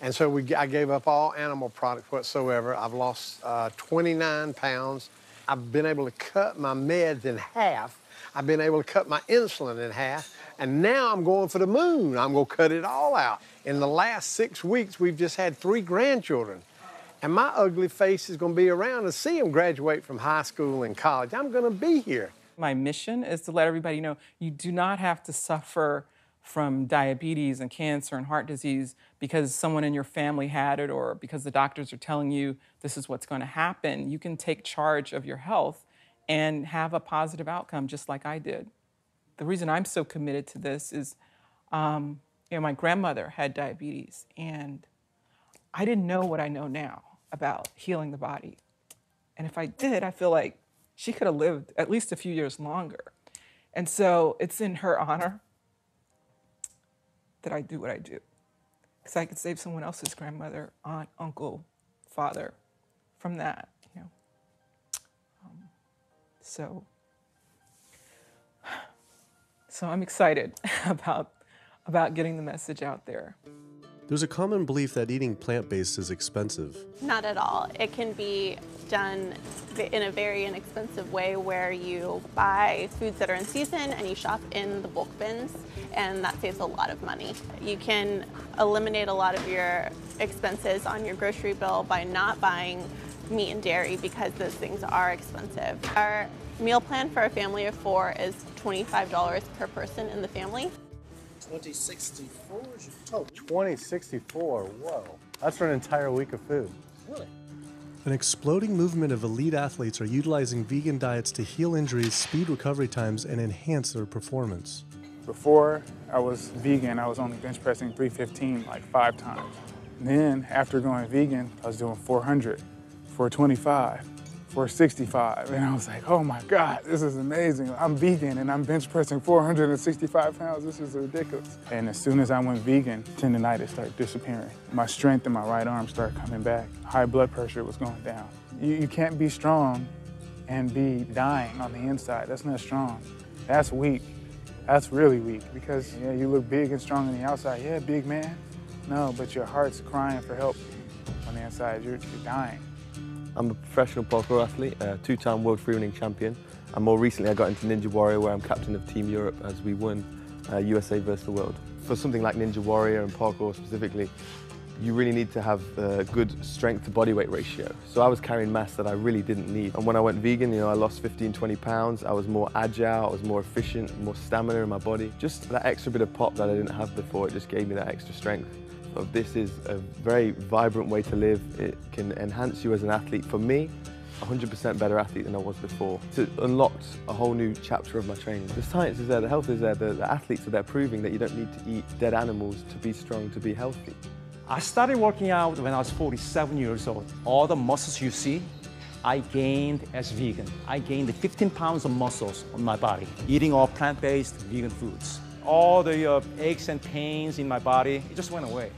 And so I gave up all animal products whatsoever. I've lost 29 pounds. I've been able to cut my meds in half. I've been able to cut my insulin in half. And now I'm going for the moon. I'm going to cut it all out. In the last 6 weeks, we've just had 3 grandchildren. And my ugly face is going to be around to see them graduate from high school and college. I'm going to be here. My mission is to let everybody know you do not have to suffer from diabetes and cancer and heart disease because someone in your family had it or because the doctors are telling you this is what's going to happen. You can take charge of your health and have a positive outcome just like I did. The reason I'm so committed to this is, my grandmother had diabetes and I didn't know what I know now about healing the body. And if I did, I feel like she could have lived at least a few years longer. And so it's in her honor that I do what I do. Because I could save someone else's grandmother, aunt, uncle, father from that, So I'm excited about getting the message out there. There's a common belief that eating plant-based is expensive. Not at all. It can be done in a very inexpensive way where you buy foods that are in season and you shop in the bulk bins, and that saves a lot of money. You can eliminate a lot of your expenses on your grocery bill by not buying meat and dairy because those things are expensive. Our meal plan for a family of 4 is $25 per person in the family. 2064 is your total. 2064, whoa. That's for an entire week of food. Really? An exploding movement of elite athletes are utilizing vegan diets to heal injuries, speed recovery times, and enhance their performance. Before I was vegan, I was only bench pressing 315 like 5 times. Then after going vegan, I was doing 400, 425, 465, and I was like, oh my God, this is amazing. I'm vegan and I'm bench pressing 465 pounds. This is ridiculous. And as soon as I went vegan, tendinitis started disappearing. My strength in my right arm started coming back. High blood pressure was going down. You can't be strong and be dying on the inside. That's not strong. That's weak. That's really weak because yeah, you look big and strong on the outside. Yeah, big man. No, but your heart's crying for help on the inside. You're dying. I'm a professional parkour athlete, a two-time world freerunning champion, and more recently I got into Ninja Warrior, where I'm captain of Team Europe as we won USA versus the world. For something like Ninja Warrior and parkour specifically, you really need to have a good strength to body weight ratio. So I was carrying mass that I really didn't need. And when I went vegan, I lost 15, 20 pounds. I was more agile, I was more efficient, more stamina in my body. Just that extra bit of pop that I didn't have before, it just gave me that extra strength. This is a very vibrant way to live. It can enhance you as an athlete. For me, 100% better athlete than I was before. It unlocked a whole new chapter of my training. The science is there, the health is there, the athletes are there proving that you don't need to eat dead animals to be strong, to be healthy. I started working out when I was 47 years old. All the muscles you see, I gained as vegan. I gained 15 pounds of muscles on my body, eating all plant-based vegan foods. All the aches and pains in my body, it just went away.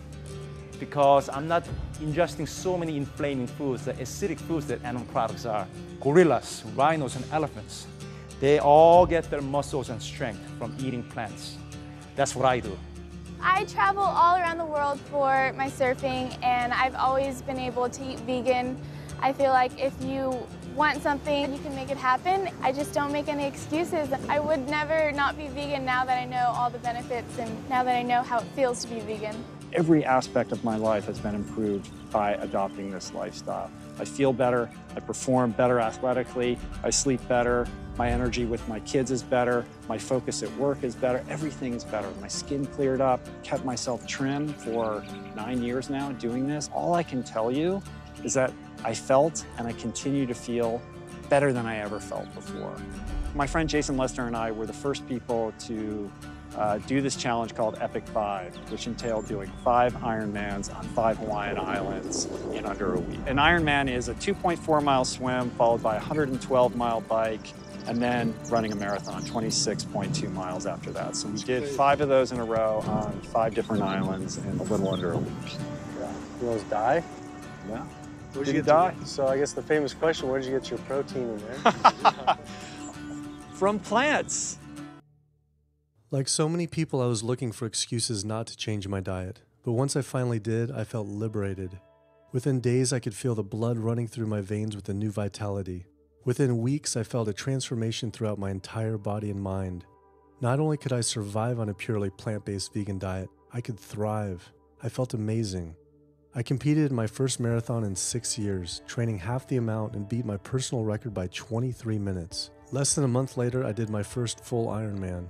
Because I'm not ingesting so many inflaming foods, the acidic foods that animal products are. Gorillas, rhinos, and elephants, they all get their muscles and strength from eating plants. That's what I do. I travel all around the world for my surfing, and I've always been able to eat vegan. I feel like if you want something, you can make it happen. I just don't make any excuses. I would never not be vegan now that I know all the benefits and now that I know how it feels to be vegan. Every aspect of my life has been improved by adopting this lifestyle. I feel better, I perform better athletically, I sleep better, my energy with my kids is better, my focus at work is better, everything is better. My skin cleared up, kept myself trim for 9 years now doing this. All I can tell you is that I felt and I continue to feel better than I ever felt before. My friend Jason Lester and I were the first people to do this challenge called Epic 5, which entailed doing 5 Ironmans on 5 Hawaiian islands in under a week. An Ironman is a 2.4-mile swim followed by a 112-mile bike and then running a marathon, 26.2 miles after that. So we did 5 of those in a row on 5 different islands in a little under a week. Yeah. You almost die? Yeah. Where'd Did you you die? So I guess the famous question, where did you get your protein in there? From plants. Like so many people, I was looking for excuses not to change my diet. But once I finally did, I felt liberated. Within days, I could feel the blood running through my veins with a new vitality. Within weeks, I felt a transformation throughout my entire body and mind. Not only could I survive on a purely plant-based vegan diet, I could thrive. I felt amazing. I competed in my first marathon in 6 years, training half the amount and beat my personal record by 23 minutes. Less than a month later, I did my first full Ironman.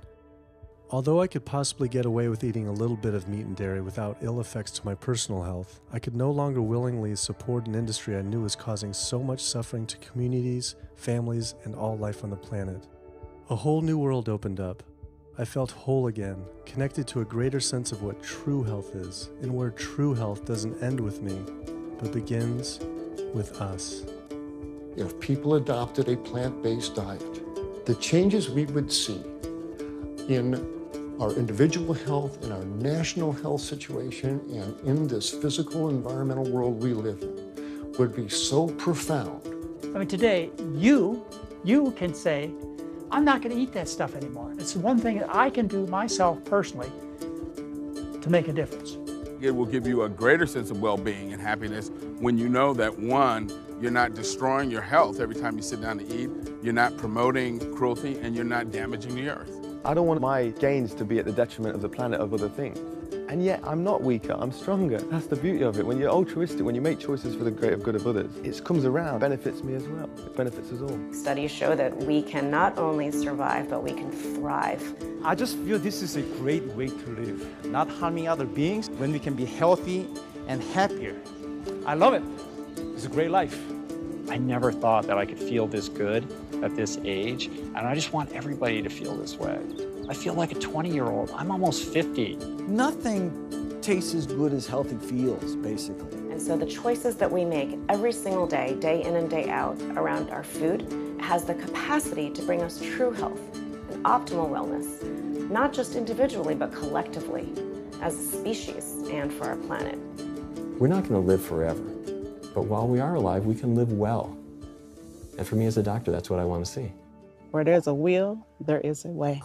Although I could possibly get away with eating a little bit of meat and dairy without ill effects to my personal health, I could no longer willingly support an industry I knew was causing so much suffering to communities, families, and all life on the planet. A whole new world opened up. I felt whole again, connected to a greater sense of what true health is, and where true health doesn't end with me, but begins with us. If people adopted a plant-based diet, the changes we would see in our individual health, in our national health situation, and in this physical environmental world we live in would be so profound. I mean, today, you can say, I'm not going to eat that stuff anymore. It's one thing that I can do myself personally to make a difference. It will give you a greater sense of well-being and happiness when you know that, one, you're not destroying your health every time you sit down to eat, you're not promoting cruelty, and you're not damaging the earth. I don't want my gains to be at the detriment of the planet of other things. And yet, I'm not weaker, I'm stronger. That's the beauty of it. When you're altruistic, when you make choices for the greater good of others, it comes around, benefits me as well. It benefits us all. Studies show that we can not only survive, but we can thrive. I just feel this is a great way to live, not harming other beings when we can be healthy and happier. I love it. It's a great life. I never thought that I could feel this good at this age, and I just want everybody to feel this way. I feel like a 20-year-old. I'm almost 50. Nothing tastes as good as healthy feels, basically. And so the choices that we make every single day, day in and day out, around our food, has the capacity to bring us true health and optimal wellness, not just individually, but collectively, as a species and for our planet. We're not going to live forever, but while we are alive, we can live well. And for me as a doctor, that's what I want to see. Where there's a will, there is a way.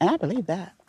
And I believe that.